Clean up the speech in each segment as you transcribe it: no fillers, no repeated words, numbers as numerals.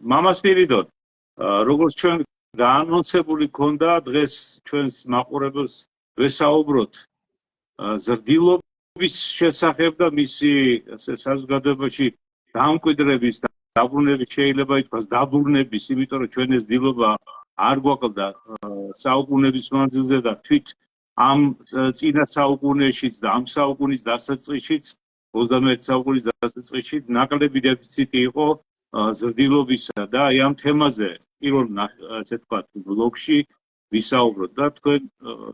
Mama Spiridon, როგორც ჩვენ გაანონსებული ქონდა დღეს ჩვენს მაყურებელს ვესაუბროთ ზრდილობის შესახებ და მისი საზოგადოებაში დამკვიდრების დაბრუნების შეიძლება ითქვას დაბრუნების, იმიტომ რომ ჩვენ ეს დილობა არ გვაკლდა საუკუნეების მანძილზე და თვით ამ წინა საუკუნეშიც და ამ საუკუნის დასაწყისშიც 21 საუკუნის დასაწყისში ნაკლები დეფიციტი იყო ზრდილობისა და აი ამ თემაზე პირველ ასე ვთქვათ ბლოგში ვისაუბროთ და თქვენ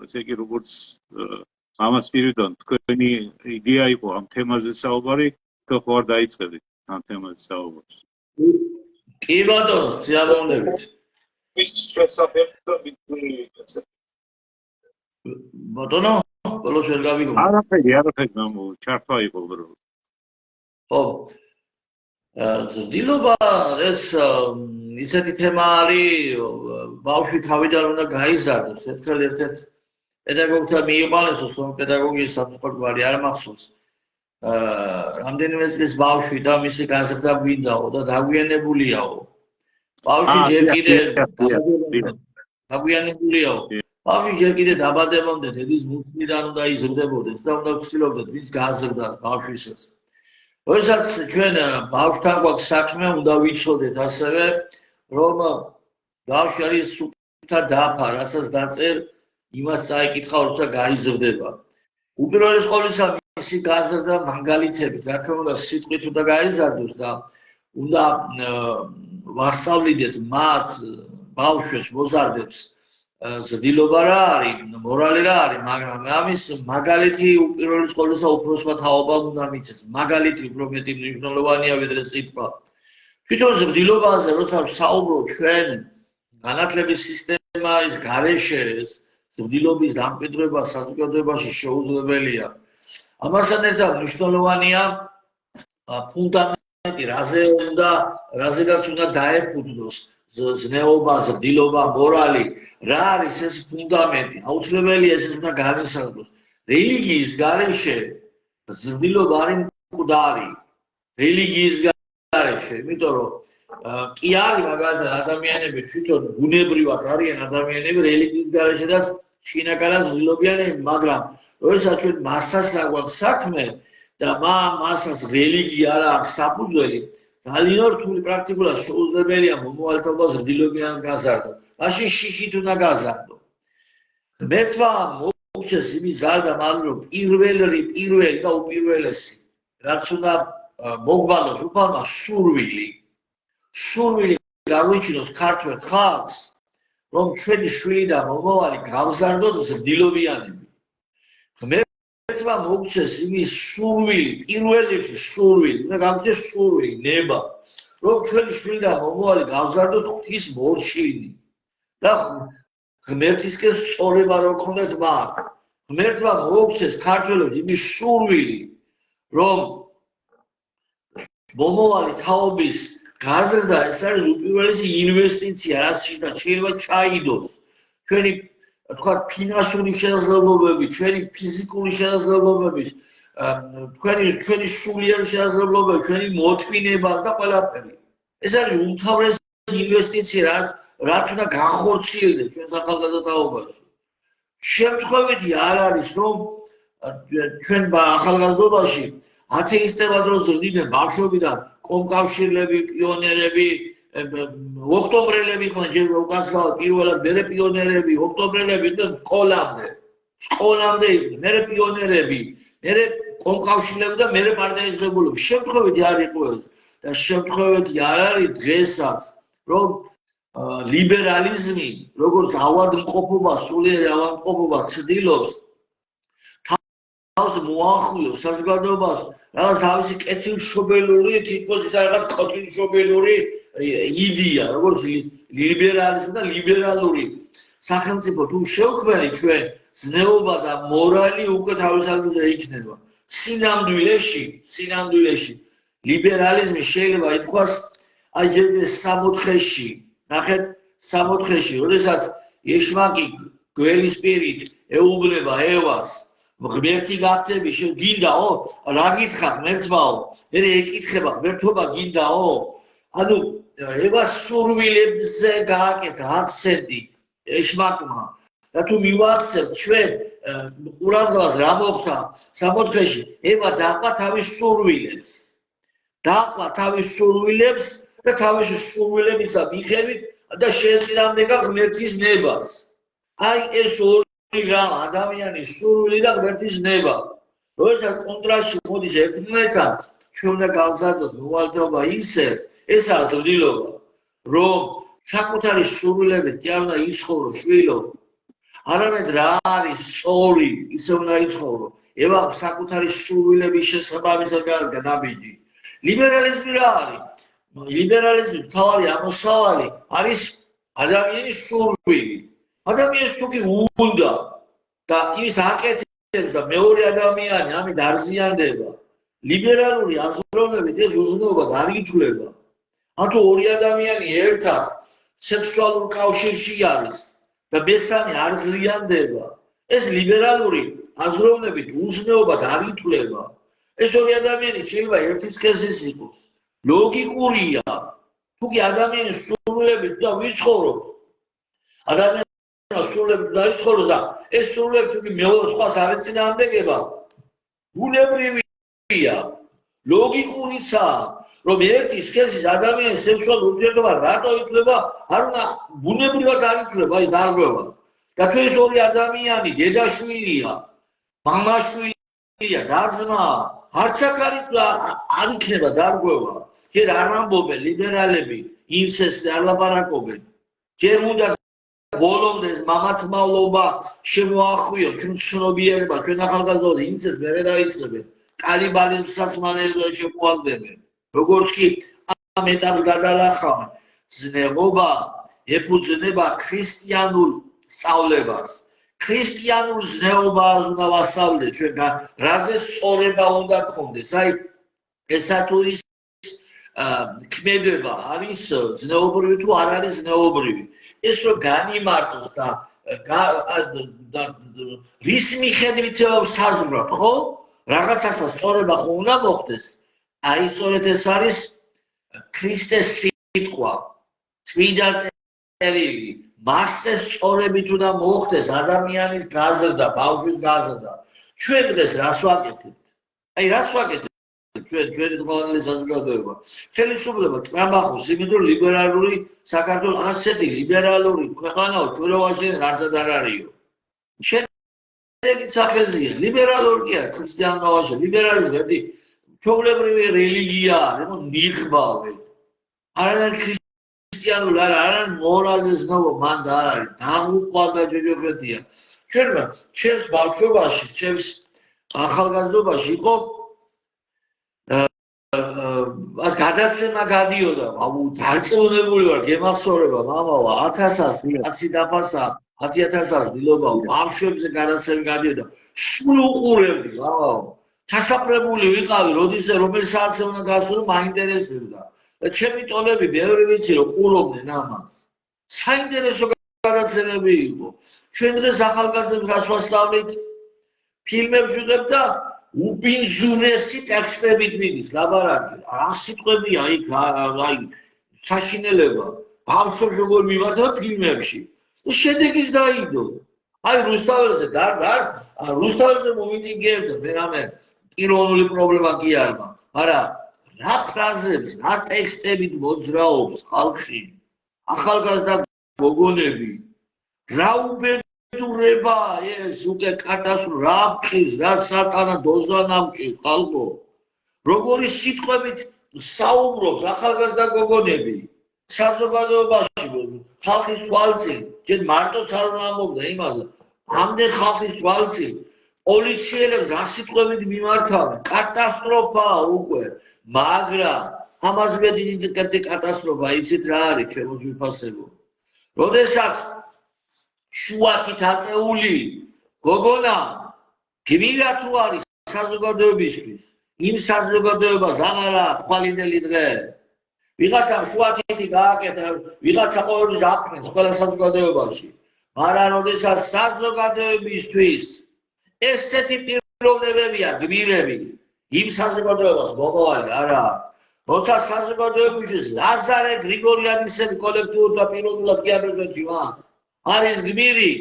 ესე იგი როგორც Mama Spiridon თქვენი იდეა იყო ამ თემაზე საუბარი თუ ხო არ დაიწყებთ ამ თემაზე საუბარს კი ბატონო სიამოვნებით ის შესაძლოა ბატონო ბოლოს ვერ გავიგო არაფერი ჩართვა იყო უბრალოდ ხო ზრდილობა ეს ისეთი თემა არის ბავშვი თავიდან უნდა გაიზარდოს ერთხელ ერთ-ერთ პედაგოგთან მიიყვანესოს რომ პედაგოგიის საფუძველი არ მახსოვს რამდენიმე წლის ბავშვი და მისი გაზრდა გვინდაო და დაგვიანებულიაო ბავშვი ჯერ კიდე დაგვიანებულიაო ბავშვი ჯერ კიდე დაბადებამდე დედის მუხლიდან უნდა იზრდებოდეს და უნდა ვცდილობდეთ მის გაზრდას ბავშვისას როდესაც ჩვენ ბავშვთან გვაქვს საქმე უნდა ვიცოდეთ ასევე რომ ბავშვი არის სუფთა დაფა რასაც დაწერ იმას წაიკითხა როცა გაიზრდება უპირველეს ყოვლისა მისი გაზრდა მაგალითებით რა თქმა უნდა სიტყვით უნდა გაიზარდოს და უნდა ვასწავლიდეთ მათ ბავშვებს მოზარდებს ზრდილობა რა არის მორალი რა არის მაგრამ ამის მაგალითი უპირველეს ყოვლისა უფროსმა თაობამ უნდა მიცეს მაგალითი უფრო მეტი მნიშვნელოვანია ვიდრე სიტყვა თვითონ ზრდილობაზე როცა ვსაუბრობ ჩვენ განათლების სისტემის გარეშე ზრდილობის დამკვიდრება საზოგადოებაში შეუძლებელია ამასთან ერთად მნიშვნელოვანია ფუნდამენტი რაზედაც უნდა დაეფუძნოს ზნეობა ზრდილობა მორალი რა არის ეს ფუნდამენტი აუცილებელია ეს უნდა განისაზღვროს რელიგიის გარეშე ზრდილობა არის მკვდარი რელიგიის გარეშე იმიტომ რომ კი არის მაგალითად ადამიანები თვითონ ბუნებრივად არიან ადამიანები რელიგიის გარეშე და შინაგანად ზრდილობიანები მაგრამ როდესაც ჩვენ მასას გვაქვს საქმე და მასას რელიგია არ აქვს საფუძველი ძალიან რთული პრაქტიკულად შეუძლებელია მომავალთაობა ზრდილობიან გაზარდო მაშინ შიშით უნდა გაზარდო მერტვა მოგჩეს იმის ზარდა მაგრამ რომ პირველი და უპირველესი რაც უნდა მოგვალოს უფალმა სურვილი გაგვიჩინოს ქართველ ხალხს რომ ჩვენი შვილი და მომავალი გავზარდოთ ზრდილობიანები ღმერთმა მოგჩეს იმის სურვილი პირველი სურვილი უნდა გამჩეს სურვილი ნება რომ ჩვენი შვილი და მომავალი გავზარდოთ ღვთის მორჩილნი და ღმერთისკენ სწორება რო ქონდეთ მაგ ღმერთმა მოგჩეს ქართველებს იმის სურვილი რომ მომავალი თაობის გაზრდა ეს არის უპირველესი ინვესტიცია რაც შეიძლება ჩაიდოს ჩვენი თქვა ფინანსური შესაძლებლობები ჩვენი ფიზიკური შესაძლებლობები ჩვენი სულიერი შესაძლებლობები ჩვენი მოთმინება და ყველაფერი ეს არის უმთავრესი ინვესტიცია რაც უნდა განხორციელდეს ჩვენ ახალგაზრდობაში შემთხვევითი არ არის რომ ჩვენ ახალგაზრდობაში ათეისტებად რო ზრდიდნენ ბავშვობიდან კომკავშირლები პიონერები ოქტომბრელები იყვნენ ჯერ უკაცრავად პირველად მერე პიონერები ოქტომბრელები და სკოლამდე იყვნენ მერე პიონერები მერე კომკავშირლები და მერე პარტიისგებულები შემთხვევითი არ იყო ეს და შემთხვევითი არ არის დღესაც რომ ლიბერალიზმი როგორც ავადმყოფობა სულიერი ავადმყოფობა ცდილობს თავს მოახუიოს საზოგადოებას რაღაც თავისი კეთილშობილური თითქოს ის რაღაც კეთილშობილური იდეა როგორც ლიბერალიზმი და ლიბერალური სახელმწიფო თუ შევქმნით ჩვენ ზნეობა და მორალი უკვე თავის ადგილზე იქნება სინამდვილეში ლიბერალიზმი შეიძლება ითქვას აი ჯერ 64-ში ნახეთ 64-ში როდესაც ეშმაკი გველის პირით ეუბნება ევას ღმერთი გახდები, გინდაო? რა გითხრა ღმერთმაო? მე ეკითხება ღმერთობა გინდაო? ანუ ევას სურვილებზე გააკეთა აქცენტი ეშმაკმა. და თუ მივახცევთ ჩვენ ყურადღებას რა მოხდა სამოთხეში, ევა დაყვა თავის სურვილებს. დაყვა თავის სურვილებს და თავის სურვილებისა მიხედვით და შეეწინააღმდეგა ღმერთის ნებას. აი ეს ორი რამ ადამიანის სურვილი და ღმერთის ნება. როდესაც კონტრასტში მოდის ერთმანეთთან, ჩვენ უნდა გავზარდოთ მოვალეობა ისე, ეს არის ძლიერობა, რომ საკუთარი სურვილებით კი არ უნდა იცხოვრო შვილო. არამედ რა არის სწორი, ისე უნდა იცხოვრო. ევა საკუთარი სურვილების შესაბამისად განაბიჯი. ლიბერალიზმი რა არის? ლიბერალიზმის მთავარი ამოსავალი არის ადამიანის სურვილი. ადამიანს თუ კი უნდა და ის აკეთებს და მეორე ადამიანი ამით არ ზიანდება. ლიბერალური აზროვნებით ეს უზრუნველყოფა არ ითვლება. ანუ ორი ადამიანი ერთად სექსუალურ კავშირში არის და მესამე არ ზიანდება. ეს ლიბერალური აზროვნებით უზრუნველყოფა არ ითვლება. ეს ორი ადამიანი შეიძლება ერთი სქესის იყოს. ლოგიკურია. თუ კი ადამიანის სურვილებით და ვიცხოვრობ. ადამიანის სურვილებით დაიცხოვროს და ეს სურვილები თუ კი მეორე სხვას არ ეწინააღმდეგება, ბუნებრივია, ლოგიკურიცაა, რომ ერთი სქესის ადამიანის სექსუალური ურთიერთობა რატო ითვლება, არ უნდა ბუნებრივად არ ითვლება, აი დარღვევა. და თუ ეს ორი ადამიანი დედაშვილია, მამაშვილია, და-ძმა, არც არ იქნება დარღვევა. ჯერ არ ამბობენ ლიბერალები, ინცესტს არ ლაპარაკობენ. ჯერ უნდა ბოლომდე მამათმავლობა შემოახვიო, ჩვენ ცნობიერება, ჩვენ ახალგაზრდობა ინცესტს ვერ დაიწყებენ. კანიბალიზმსაც მალე შემოაგდებენ. როგორც კი ამ ეტაპს გადალახავენ, ზნეობა ეფუძნება ქრისტიანულ სწავლებას. ქრისტიანულ ზნეობას უნდა ვასწავლეთ ჩვენ, რაზე სწორება უნდა გქონდეს. აი ესა თუ ის ქმედება არის ზნეობრივი თუ არ არის ზნეობრივი. ეს რომ განიმარტოს და რის მიხედვით საზღვრად, ხო? რაღაცასაც სწორება ხო უნდა მოხდეს. აი სწორედ ეს არის ქრისტეს სიტყვა, წმინდა წერილი. მასზე სწორებით უნდა მოხდეს ადამიანის გაზრდა, ბავშვის გაზრდა. ჩვენ დღეს რას ვაკეთებთ? აი რას ვაკეთებთ? ჩვენი დღევანდელი საზოგადოება. ხელისუფლება ტრამახოს, იმიტომ რომ ლიბერალური საქართველოს ასეთი ლიბერალური ქვეყანაა, ჩვენოვანი არცად არ არისო. შედეგი სახელზეა, ლიბერალური კი არა, ქრისტიანობაში, ლიბერალიზმი ერთი ჩვეულებრივი რელიგიაა, რომ ნიღბავე. არანაირ ქრისტიანულ არანაირ მორალზე ზნეობა მან და არ არის, დამუყვანდა ჯოჯოხეთია. ჩვენს ბავშვობაში, ჩვენს ახალგაზრდობაში იყო ას გადაცემა გადიოდა, დარწმუნებული ვარ, გემახსოვრება მამაო, 1000-ას კაცი დაფასა, 10000-ას დილობა, ბავშვებზე გადაცემა გადიოდა. სულ უყურებდი, მამაო. ჩასაფრებული ვიყავი, რომელი საათზე უნდა გასულო, მაინტერესებდა. და ჩემი ტოლები ბევრი ვიცი, რომ ყურობდნენ ამას. საინტერესო გადაცემები იყო. ჩვენ დღეს ახალგაზრდებს რას ვასწავლით? ფილმებს ვიღებთ და უბინძურესი ტექსტებით მიდის ლაბარაკი. რა სიტყვებია იქ, აი საშინელება. ბავშვებს როგორ მივარდება ფილმებში. და შედეგიც დაიდო. აი რუსთაველზე რუსთაველზე მომიტინგეებდა, რამე პიროვნული პრობლემა კი არ მაქვს. მაგრამ რა ფრაზებს, რა ტექსტებით მოძრაობს ხალხი, ახალგაზრდა გოგონები, რა უბედურება ეს უკვე კატასტროფა, რა მჭირს, რა სატანა დოზა ნამჭირს ხალხო. როგორი სიტყვებით საუბრობს ახალგაზრდა გოგონები საზოგადოებაში, ხალხის თვალწინ, ჯერ მარტოც არ უნდა ამბობდა იმაზე, ამდენ ხალხის თვალწინ პოლიციელებს რა სიტყვებით მიმართავენ, კატასტროფაა უკვე. მაგრამ ამას მე დიდი კატასტროფა, იცით რა არის ჩემო ძვირფასებო? როდესაც შუათით აწეული გოგონა გმირა თუ არის საზოგადოებისთვის, იმ საზოგადოებას აღარა თვალინდელი დღე. ვიღაცამ შუათითი გააკეთა, ვიღაცა ყოველთვის აკრენს ყველა საზოგადოებაში. მაგრამ როდესაც საზოგადოებისთვის ესეთი პიროვნებებია გმირები იმ საზოგადოებას მომავალი არა როცა საზოგადოებისთვის ლაზარე გრიგორიანისები კოლექტიურად და პიროვნულად კი ამბობენ არის გმირი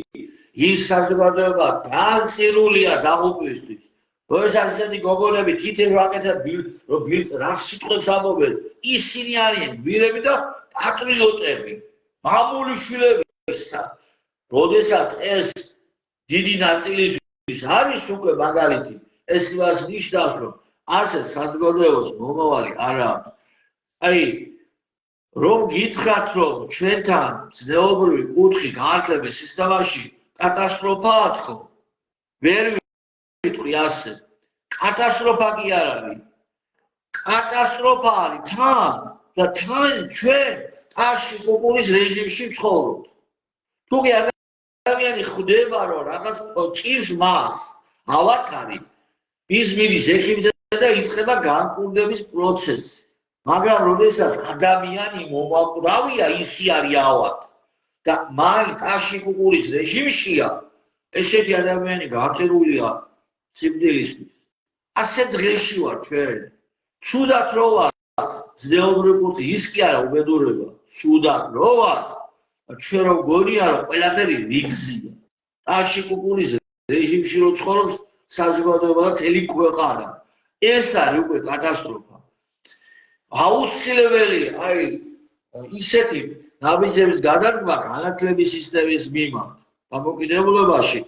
ის საზოგადოება განცირულია დაღუპვისთვის როდესაც ესეთი გოგონები თითქმის ვაკეთებ რა სიტყვებს ამბობენ ისინი არიან გმირები და პატრიოტები მამული შვილები როდესაც ეს დიდი ნაწილისთვის არის უკვე მაგალითი ეს იმას ნიშნავს რომ ასეთ საზოგადოებას მომავალი არა აქვს აი რომ გითხრათ რომ ჩვენთან ზნეობრივი კუთხი განათლების სისტემაში კატასტროფაა თქო ვერ ვიტყვი ასე კატასტროფა კი არ არის კატასტროფა არის თან და თან ჩვენ ტაში კუკურის რეჟიმში ვცხოვრობთ თუ კი ადამიანი ხვდება რომ რაღაც ჭირს მას ავათარი ის მიდის ეხიბდა და იწყება განკურნების პროცესი მაგრამ როდესაც ადამიანი მომაკვდავია ისი არის ავად და მან ტაში კუკურის რეჟიმშია ესეთი ადამიანი გაწერულია სიკვდილისთვის ასე დღეში ვარ ჩვენ ცუდად რო ვარ ზნეობრივი კუთხი ის კი არა უბედურება ცუდად რო ვარ ჩვენ რო გონია რომ ყველაფერი რიგზია ტაში კუკურის რეჟიმში რო ცხოვრობს საზოგადოება და მთელი ქვეყანა ეს არის უკვე კატასტროფა აუცილებელია აი ისეთი ნაბიჯების გადადგმა განათლების სისტემის მიმართ დამოკიდებულებაში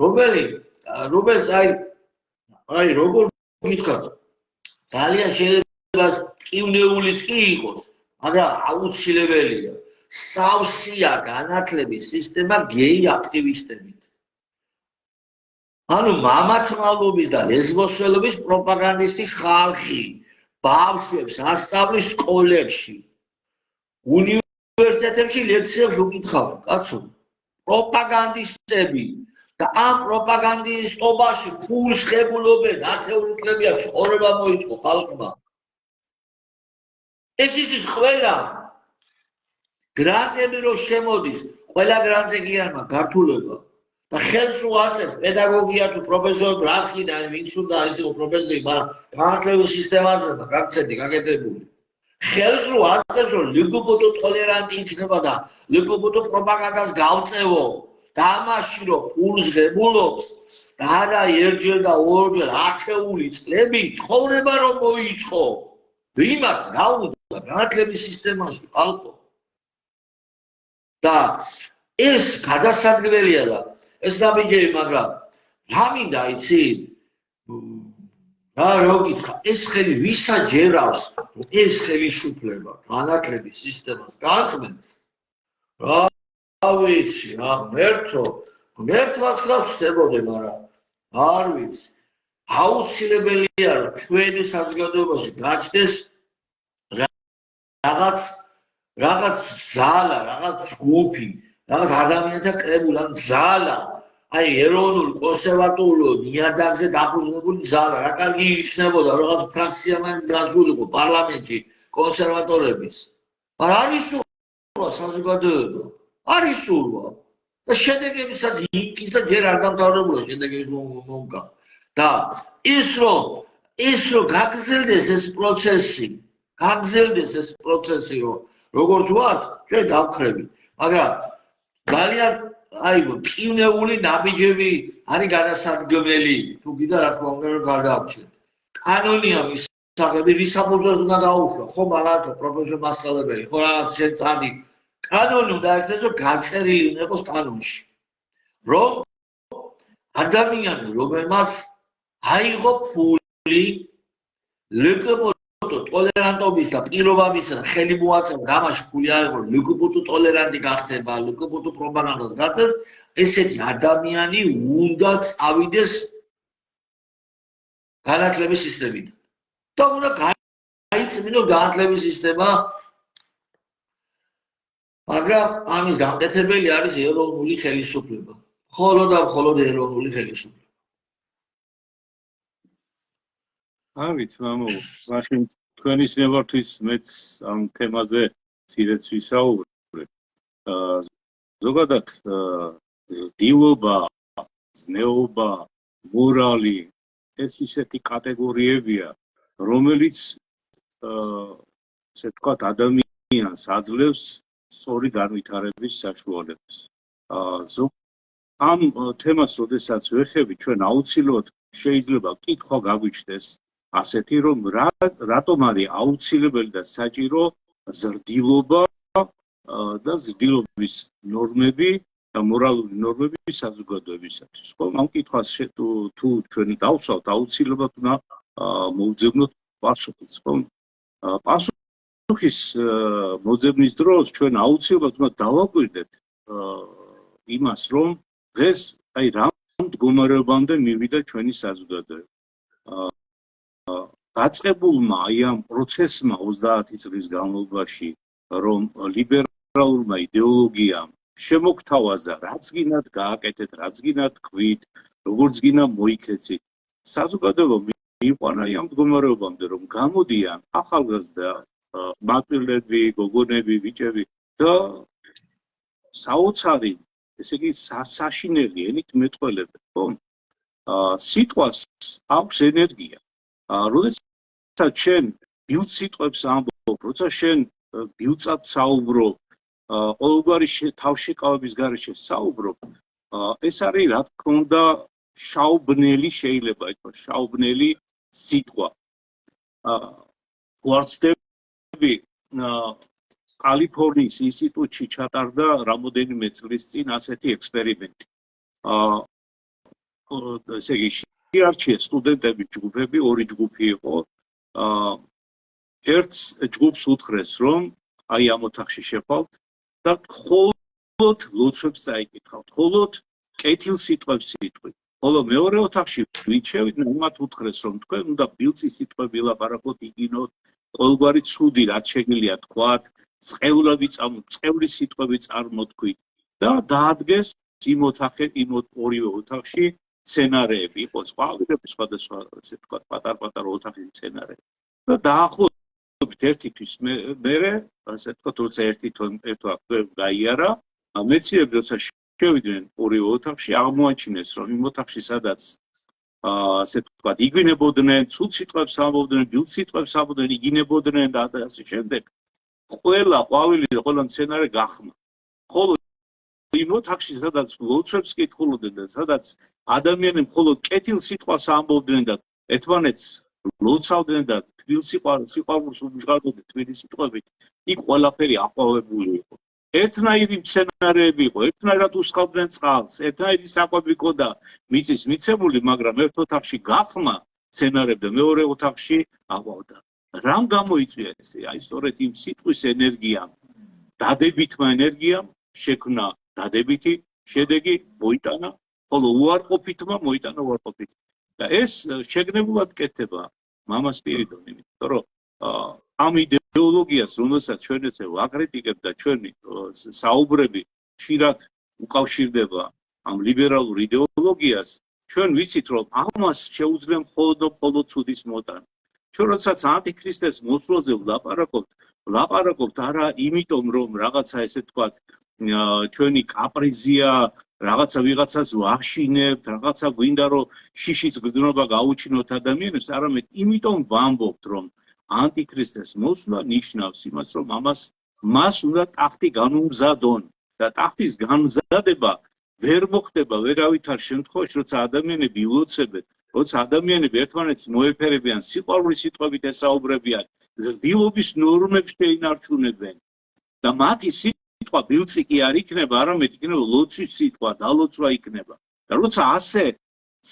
რომელიც აი როგორ გითხრათ ძალიან შეიძლება კივნეულიც კი იყოს მაგრამ აუცილებელია სავსეა განათლების სისტემა გეი აქტივისტებით ანუ მამათმალობის და ლესბოსელობის პროპაგანდისტი ხალხი ბავშვებს ასწავლის სკოლებში უნივერსიტეტებში ლექციებს უკითხავენ კაცო პროპაგანდისტები და ამ პროპაგანდისტობაში ფულს ხებულობენ ათეული წლებია ცხოვრება მოიწყო ხალხმა ეს ის ყველა გრანტები რო შემოდის ყველა გრანტზე კი არა გართულება და ხელს რო აწევს პედაგოგია თუ პროფესორი რაც კიდე ვინც უნდა არის იყო პროფესორი მაგრამ განათლების სისტემაზე და გაქცედი გაკეთებული ხელს რო აწევს რომ ლგბტ ტოლერანტი იქნება და ლგბტ პროპაგანდას გავწევო და ამაში რომ ფულს ღებულობს და არა ერთჯერ და ორჯერ ათეული წლები ცხოვრება რომ მოიწყო იმას რა უნდა განათლების სისტემაში ხალხო და ეს გადასარგებელია და ეს ნაბიჯები მაგრამ რა მინდა იცი რა გითხრა ეს ხელი ვისაჯერავს ეს ხელისუფლება განათლების სისტემას განწმენს რა ვიცი რა ღმერთმაც ხავს ხდებოდე მაგრამ არ ვიცი აუცილებელია რომ ჩვენი საზოგადოებაში გაჩნდეს რაღაც ზალა რაღაც ჯგუფი რაღაც ადამიანთა კრებული ან ზალა აი ეროვნული კონსერვატორული ნიადაგზე დაფუძნებული ზალა რა კარგი იქნებოდა რაღაც ფრაქცია მაინც გასულიყო პარლამენტში კონსერვატორების მაგრამ არის სულ საზოგადოება არის სულ და შედეგებისაც იქით და ჯერ არ დამთავრებულა შედეგების მომგა და ის რომ გაგრძელდეს ეს პროცესი რომ როგორც ვართ ჩვენ დავხრებით მაგრამ ძალიან აი კივნეული ნაბიჯები არის გადასარგებელი თუ გიდა რა თქმა უნდა რომ გადააჩვენოთ კანონია მისაღები რის საფუძველზე უნდა დაუშვა ხო მაგათო პროფესორ მასწავლებელი ხო რა შეცადი კანონი უნდა ერთადერთი რომ გაწერილი იყოს კანონში რომ ადამიანი რომელმაც აიღო ფული ლგბტ ტოლერანტობის და პირობამისა და ხელი მოაწევა გამაში ფული აიღო ლგბტ ტოლერანტი გახდება ლგბტ პროპაგანდას გაწევს ესეთი ადამიანი უნდა წავიდეს განათლების სისტემიდან და უნდა გაიწმინოს განათლების სისტემა მაგრამ ამის გამტეთებელი არის ეროვნული ხელისუფლება მხოლოდ და მხოლოდ ეროვნული ხელისუფლება ავით მამო მაშინ თქვენის ნებართვის მეც ამ თემაზე ცირეც ვისაუბრებ ზოგადად დილობა ზნეობა მორალი, ეს ისეთი კატეგორიებია, რომელიც ესე ვთქვათ, ადამიანს აძლევს სწორი განვითარების საშუალებას. ამ თემას, როდესაც ვეხები, ჩვენ აუცილებლად შეიძლება კითხვა გაგვიჩნდეს ასეთი, რომ რატომ არის აუცილებელი და საჭირო ზრდილობა და ზრდილობის ნორმები და მორალური ნორმები საზოგადოებისათვის. ხო, ამ კითხვას თუ ჩვენ დავსვათ, აუცილებლად უნდა მოვძებნოთ პასუხიც. ხო, პასუხის მოძებნის დროს ჩვენ აუცილებლად უნდა დავაკვირდეთ იმას, რომ დღეს აი რა მდგომარეობამდე მივიდა ჩვენი საზოგადოება. დაწყებულმა აი ამ პროცესმა 30 წლის განმავლობაში, რომ ლიბერალურმა იდეოლოგიამ შემოგთავაზა, რაც გინდათ გააკეთეთ, რაც გინდათ თქვით, როგორც გინდა მოიქეცით, საზოგადოება მიიყვანა ამ მდგომარეობამდე, რომ გამოდიან ახალგაზრდა მატვილები, გოგონები, ბიჭები და საოცარი, ესე იგი საშინელი ენით მეტყველებენ, ხო? სიტყვას აქვს ენერგია. როდესაც შენ ბილწ სიტყვებს ამბობ, როცა შენ ბილწად საუბრობ, ყოველგვარი თავშეკავების გარეშე საუბრობ, ეს არის რა თქმა უნდა შაუბნელი, შეიძლება ითქვას, შაუბნელი სიტყვა. ვარცდები კალიფორნიის ინსტიტუტში ჩატარდა რამოდენიმე წლის წინ ასეთი ექსპერიმენტი. ესე იგი, შეარჩიეს სტუდენტების ჯგუფები, ორი ჯგუფი იყო. ერთს ჯგუფს უთხრეს, რომ აი ამ ოთახში შეხვავთ და მხოლოდ ლოცვებს წაიკითხავთ, მხოლოდ კეთილ სიტყვებს იტყვით. ხოლო მეორე ოთახში ვიჩევიდნენ, მათ უთხრეს, რომ თქვენ უნდა ბილწი სიტყვები ლაპარაკოთ, იგინოთ, ყოველგვარი ცუდი, რაც შეგიძლია თქვათ, წყევრი სიტყვები წარმოთქვით და დაადგეს იმ ორივე ოთახში სცენარეები, იყო სხვადასხვა, ესე ვთქვათ, პატარ-პატარა ოთახის სცენარეები. და დაახლოებით ერთი თვის მერე, ასე ვთქვათ, როცა ერთი თვე გაიარა, მეცნიერები როცა შევიდნენ ორივე ოთახში, აღმოაჩინეს, რომ იმ ოთახში, სადაც ასე ვთქვათ, იგინებოდნენ, ცუდ სიტყვებს ამბობდნენ, ბილწ სიტყვებს ამბობდნენ, იგინებოდნენ და ასე შემდეგ. ყველა ყვავილი და ყველა მცენარე გახმა. ხოლო იმ ოთახში, სადაც ლოცვებს კითხულობდნენ და სადაც ადამიანები მხოლოდ კეთილ სიტყვას ამბობდნენ და ერთმანეთს ლოცავდნენ და თბილ სიყვარულს უბჟღავდნენ თბილი სიტყვებით, იქ ყველაფერი აყვავებული იყო. ერთნაირი მცენარეები იყო, ერთნაირად უსხავდნენ წყალს, ერთნაირი საკვები ჰქონდა მიწის მიცემული, მაგრამ ერთ ოთახში გახმა მცენარეები და მეორე ოთახში აყვავდა. რამ გამოიწვია ესე? აი სწორედ იმ სიტყვის ენერგიამ, დადებითმა ენერგიამ შექმნა დადებითი შედეგი, მოიტანა, ხოლო უარყოფითმა მოიტანა უარყოფითი. და ეს შეგნებულად კეთდება მამას პირიდონ, იმიტომ რომ ამ იდეოლოგიას, რომელსაც ჩვენ ესე ვაკრიტიკებთ და ჩვენი საუბრები ხშირად უკავშირდება ამ ლიბერალურ იდეოლოგიას, ჩვენ ვიცით, რომ ამას შეუძლია მხოლოდ ცუდის მოტანა. ჩვენ როდესაც ანტიქრისტეს მოწვლაზე ვლაპარაკობთ არა იმიტომ, რომ რაღაცა ესე ვთქვათ, ჩვენი კაპრიზია, რაღაცა ვიღაცას ვახშინებთ, რაღაცა გვინდა რომ შიშის გრძნობა გაუჩინოთ ადამიანებს, არამედ იმიტომ ვამბობთ, რომ ანტიქრისტეს მოსვლა ნიშნავს იმას, რომ მას უნდა ტახტი განუმზადონ და ტახტის განმზადება ვერ მოხდება ვერავითარ შემთხვევაში, როცა ადამიანები ილოცებენ, როცა ადამიანები ერთმანეთს მოეფერებიან, სიყვარულის სიტყვებით ესაუბრებიან, ზრდილობის ნორმებს შეინარჩუნებენ და მათი სიტყვა ბილწი კი არ იქნება, არამედ იქნება ლოცვის სიტყვა, დალოცვა იქნება. და როცა ასე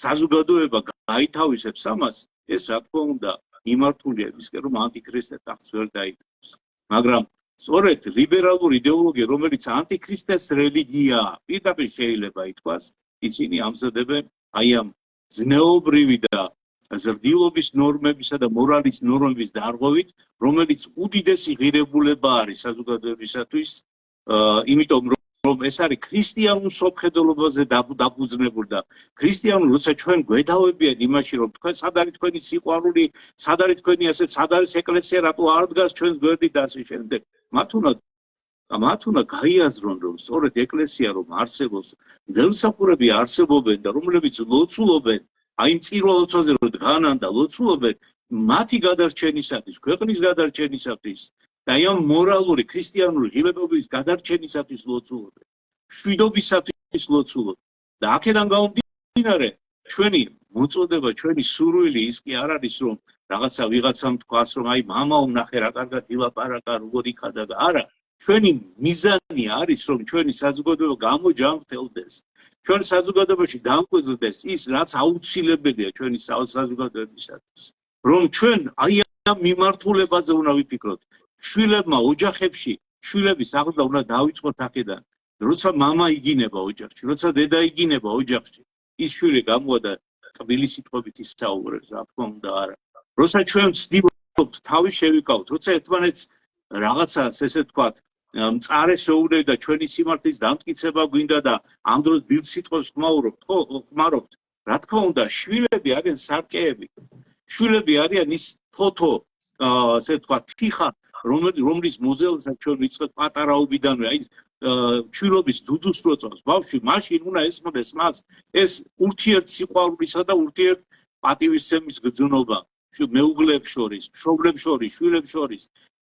საზოგადოება გაითავისებს ამას, ეს რა თქმა უნდა იმართულია ისე, რომ ანტიქრისტე ტახტს ვერ დაიკავებს. მაგრამ სწორედ ლიბერალური იდეოლოგია, რომელიც ანტიქრისტეს რელიგიაა, პირდაპირ შეიძლება ითქვას, ისინი ამზადებენ აი ამ ზნეობრივი და ზრდილობის ნორმებისა და მორალის ნორმების დარღვევით, რომელიც უდიდესი ღირებულება არის საზოგადოებისათვის, იმიტომ რომ ეს არის ქრისტიანულ სამხედროებაზე დაფუძნებული და ქრისტიანულ, როცა ჩვენ გვედავებიან იმაში, რომ თქვენ სად არის თქვენი სიყვარული, სად არის თქვენი ასე, სად არის ეკლესია, რატო არ დგას ჩვენს გვერდით და ასე შემდეგ. მათ უნდა გაიაზრონ, რომ სწორედ ეკლესია რომ არსებობს, მგელმსახურები არსებობენ და რომლებიც ლოცულობენ აი იმ წირვა ლოცვაზე რომ დგანან და ლოცულობენ მათი გადარჩენისათვის, ქვეყნის გადარჩენისათვის და აი ამ მორალური ქრისტიანული ღირებობის გადარჩენისათვის ლოცულობენ, მშვიდობისათვის ლოცულობენ და აქედან გამომდინარე ჩვენი მოწოდება, ჩვენი სურვილი ის კი არ არის რომ რაღაცა ვიღაცამ თქვას რომ აი მამა ვნახე რა კარგად ილაპარაკა, როგორ იქადა და არა, ჩვენი მიზანი არის რომ ჩვენი საზოგადოება გამოჯანმრთელდეს, ჩვენ საზოგადოებაში დამკვიდრდეს ის რაც აუცილებელია ჩვენი საზოგადოებისათვის, რომ ჩვენ აი ამ მიმართულებაზე უნდა ვიფიქროთ, შვილებმა ოჯახებში, შვილების აღზრდა უნდა დავიწყოთ აქედან, როცა მამა იგინება ოჯახში, როცა დედა იგინება ოჯახში, ის შვილი გამოვა კბილი სიტყვებით ისაუბრებს, რა თქმა უნდა არა. როცა ჩვენ ვცდილობთ თავი შევიკავოთ, როცა ერთმანეთს რაღაცას ესე ვთქვათ, მწარეს ვეუბნები და ჩვენი სიმართლის დამტკიცება გვინდა და ამ დროს დილ სიტყვებს ხმარობთ, რა თქმა უნდა, შვილები არიან სარკეები. შვილები არიან ის თოთო, ასე ვთქვათ, თიხა, რომლის მოზელსაც ჩვენ ვიწყებთ პატარაობიდანვე, აი ჩვილობის ძუძუს რო წავს ბავშვი, მაშინ უნდა ესმოდეს მას ეს ურთიერთსიყვარულისა და ურთიერთპატივისცემის გრძნობა, მეუღლებს შორის, მშობლებს შორის, შვილებს შორის,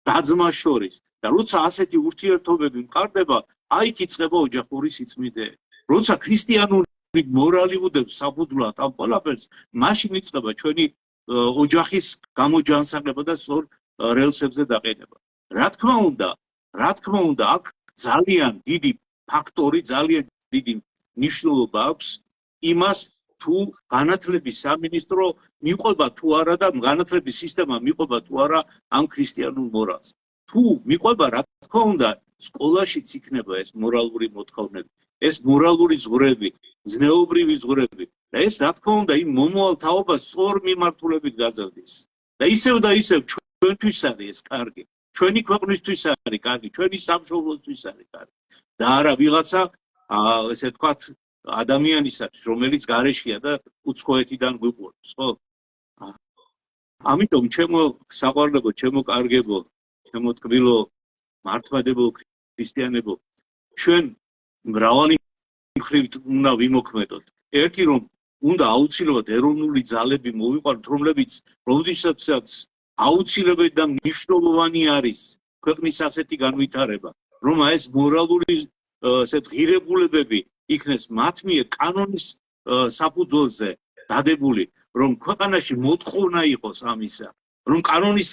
და-ძმას შორის და როცა ასეთი ურთიერთობები მყარდება, აი იქ იწყება ოჯახური სიწმიდე. როცა ქრისტიანული მორალი უდევს საფუძვლად ამ ყველაფერს, მაშინ იწყება ჩვენი ოჯახის გამოჯანსაღება და სწორ რელსებზე დაყენება. რა თქმა უნდა, აქ ძალიან დიდი ფაქტორი, ძალიან დიდი მნიშვნელობა აქვს იმას, თუ განათლების სამინისტრო მიყვება თუ არა და განათლების სისტემა მიყვება თუ არა ამ ქრისტიანულ მორალს. თუ მიყვება, რა თქმა უნდა, სკოლაშიც იქნება ეს მორალური მოთხოვნები, ეს მორალური ზღვრები, ზნეობრივი ზღვრები და ეს რა თქმა უნდა იმ მომავალ თაობას სწორ მიმართულებით გაზრდის. და ისევ ჩვენთვის არის ეს კარგი, ჩვენი ქვეყნისთვის არის კარგი, ჩვენი სამშობლოსთვის არის კარგი და არა ვიღაცა ესე ვთქვათ ადამიანისათვის, რომელიც გარეშეა და უცხოეთიდან გვიყვარს, ხო? ამიტომ ჩემო საყვარლებო, ჩემო კარგებო, ჩემო ტკბილო, მართლმადებო ქრისტიანებო, ჩვენ მრავალი მხრივ უნდა ვიმოქმედოთ. ერთი რომ უნდა აუცილებლად ეროვნული ძალები მოვიყვანოთ, რომლითაც აუცილებელი და მნიშვნელოვანი არის ქვეყნის ასეთი განვითარება, რომ ეს მორალური ესეთ ღირებულებები იქნეს მათ მიერ კანონის საფუძველზე დადებული, რომ ქვეყანაში მოთხოვნა იყოს ამისა, რომ კანონის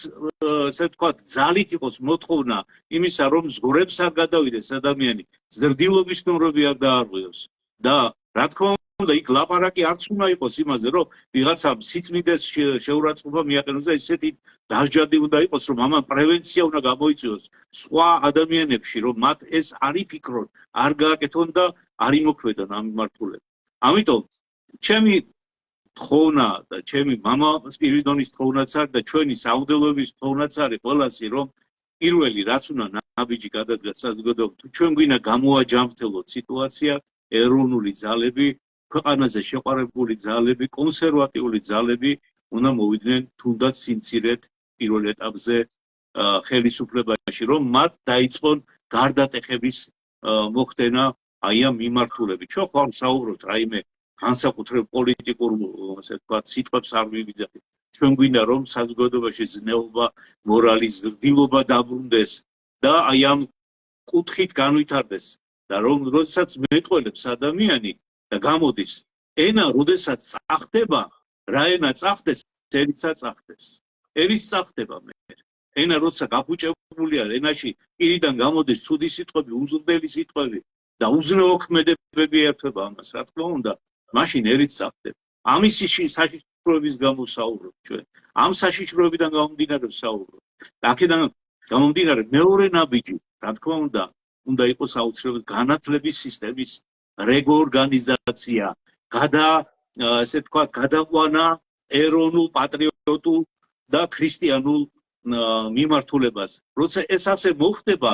ესე ვთქვათ ძალით იყოს მოთხოვნა იმისა, რომ ზღვრებს არ გადავიდეს ადამიანი, ზრდილობის ნორმები არ დაარღვიოს და რა თქმა უნდა იქ ლაპარაკი არც უნდა იყოს იმაზე, რომ ვიღაცა სიწმიდეს შეურაცხყოფა მიაყენოს და ისეთი დასჯადი უნდა იყოს, რომ ამან პრევენცია უნდა გამოიწვიოს სხვა ადამიანებში, რომ მათ ეს არ იფიქრონ, არ გააკეთონ და არ იმოქმედონ ამ მიმართულებით. ამიტომ ჩემი თხოვნა და ჩემი მამა სპირიდონის თოვნაც არის და ჩვენი საუდელოების თოვნაც არის ყველასი, რომ პირველი რაც უნდა ნაბიჯი გადადგას საზოგადოებამ, თუ ჩვენ გვინდა გამოაჯანმრთელოთ სიტუაცია, ეროვნული ძალები, ქვეყანაზე შეყვარებული ძალები, კონსერვატიული ძალები უნდა მოვიდნენ თუნდაც სიმცირედ პირველ ეტაპზე ხელისუფლებაში, რომ მათ დაიწყონ გარდატეხების მოხდენა აი ამ მიმართულებით. ჩვენ ხარ საუბრობთ რაიმე განსაკუთრებულ პოლიტიკურ ასე ვთქვათ სიტყვებს არ მივიძახით. ჩვენ გვინდა რომ საზოგადოებაში ზნეობა, მორალის ზრდილობა დაბრუნდეს და აი ამ კუთხით განვითარდეს და რომ როდესაც მეტყველებს ადამიანი და გამოდის ენა, როდესაც წახდება, რა ენა წახდეს, ერიცა წახდეს. ერიც წახდება მე. ენა როცა გაფუჭებულია, ენაში პირიდან გამოდის ცუდი სიტყვები, უზრდელი სიტყვები და უზნეო ქმედებები ერთვება ამას, რა თქმა უნდა, მაშინ ერიც წახდება. ამის საშიშროების გამო ვსაუბრობ ჩვენ. ამ საშიშროებიდან გამომდინარე ვსაუბრობ. აქედან გამომდინარე მეორე ნაბიჯი, რა თქმა უნდა იყოს აუცილებლად განათლების სისტემის რეორგანიზაცია, ესე ვთქვათ, გადაყვანა ეროვნულ, პატრიოტულ და ქრისტიანულ მიმართულებას. როცა ეს ასე მოხდება,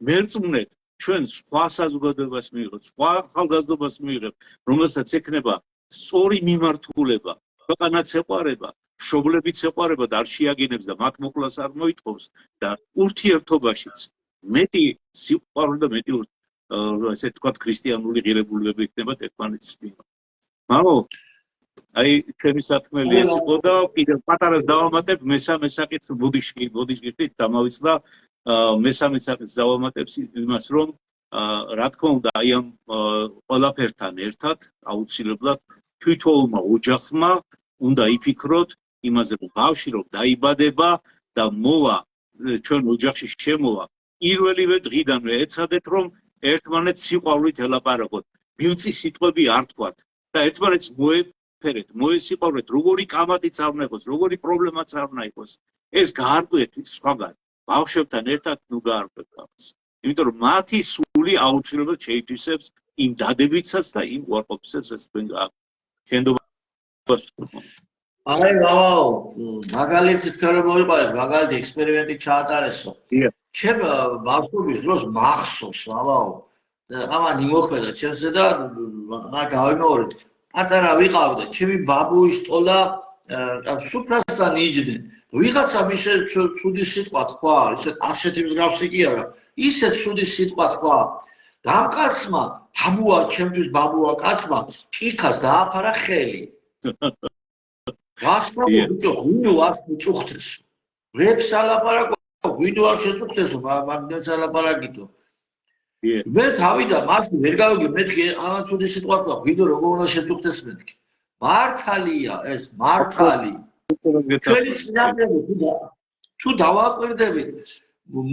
მერწმუნედ ჩვენ სხვა საზოგადოებას მივიღებთ, სხვა ახალგაზრდობას მივიღებთ, რომელსაც ექნება სწორი მიმართულება, ქვეყანაც ეყვარება, მშობლებიც ეყვარება და არ შეაგინებს და მათ მოკლას არ მოითხოვს და ურთიერთობაშიც მეტი სიყვარული და მეტი ესე ვთქვათ ქრისტიანული ღირებულებები იქნება ერთმანეთის მიმართ. მამო, აი ჩემი სათქმელი ეს იყო და კიდევ პატარას დავამატებ მესამე საკითხს ბოდიშკით დამავიწყდა მესამე საკითხს დავამატებს იმას რომ რა თქმა უნდა აი ამ ყველაფერთან ერთად აუცილებლად თვითოულმა ოჯახმა უნდა იფიქროთ იმაზე რომ ბავშვი რომ დაიბადება და მოვა ჩვენ ოჯახში შემოვა პირველივე დღიდანვე ეცადეთ რომ ერთმანეთს სიყვარულით ელაპარაკოთ მილწი სიტყვები არ თქვათ და ერთმანეთს მოეფერეთ მოესიყვარულეთ როგორი კამათიც არ უნდა იყოს როგორი პრობლემაც არ უნდა იყოს ეს გაარკვიეთ სხვაგან ბავშვებთან ერთად ნუ გაარკვიეთ ამას იმიტომ რომ მათი სული აუცილებლად შეითვისებს იმ დადებითსაც და იმ უარყოფითსაც რაც თქვენ გააქვთ აი ვაუ მაგალითი თქვენ რომ მოიყავით მაგალითი ექსპერიმენტი ჩაატარესო ჩემ ბავშვობის დროს მახსოვს ვაუ ამან იმოქმედა ჩემზე და რა გავიმეორეთ პატარა ვიყავი და ჩემი ბაბუის ტოლა სუფრასთან იჯდნენ ვიღაცა მისე ცუდი სიტყვა თქვა ასეთი მსგავსი კი არა ისეთ ცუდი სიტყვა თქვა და ამ კაცმა ბაბუა ჩემთვის ბაბუა კაცმა ჭიქას დააფარა ხელი ვასწავლო ბიჭო ვინ ვარ შეწუხდეს რებს ალაპარაკო ვინ ვარ შეწუხდესო მაგდანს ალაპარაკითო მე თავიდან მაშინ ვერ გავიგე მეთქი ამ ცუდი სიტყვა თქვა ვინ როგორ უნდა შეწუხდეს მეთქი მართალია ეს მართალი ჩვენი წინაპრები თუ დავაკვირდებით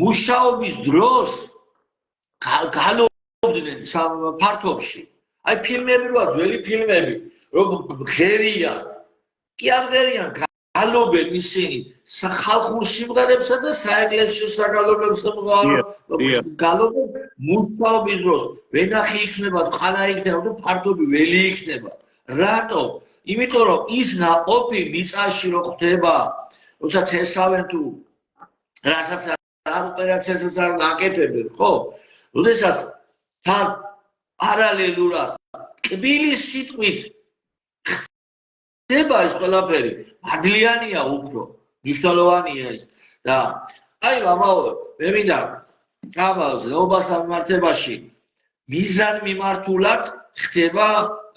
მუშაობის დროს გალობდნენ ფართობში აი ფილმები როა ძველი ფილმები რომ ღერია კი არ ღერიან გალობენ ისინი ხალხურ სიმღერებსა და საეკლესიო საგალობლებს გალობენ მუშაობის დროს ვენახი იქნება ხანა იქნება თუ ფართობი ველი იქნება რატო იმიტომ რომ ის ნაყოფი მიწაში რო ხდება როცა თესავენ თუ რასაც ოპერაციასაც არ გაკეთებენ ხო როდესაც თან პარალელურად კბილი სიტყვით ხდება ეს ყველაფერი მადლიანია უფრო მნიშვნელოვანია ეს და აი მამაო მე მინდა გამალს ნეობასთან მიმართებაში მიზან მიმართულად ხდება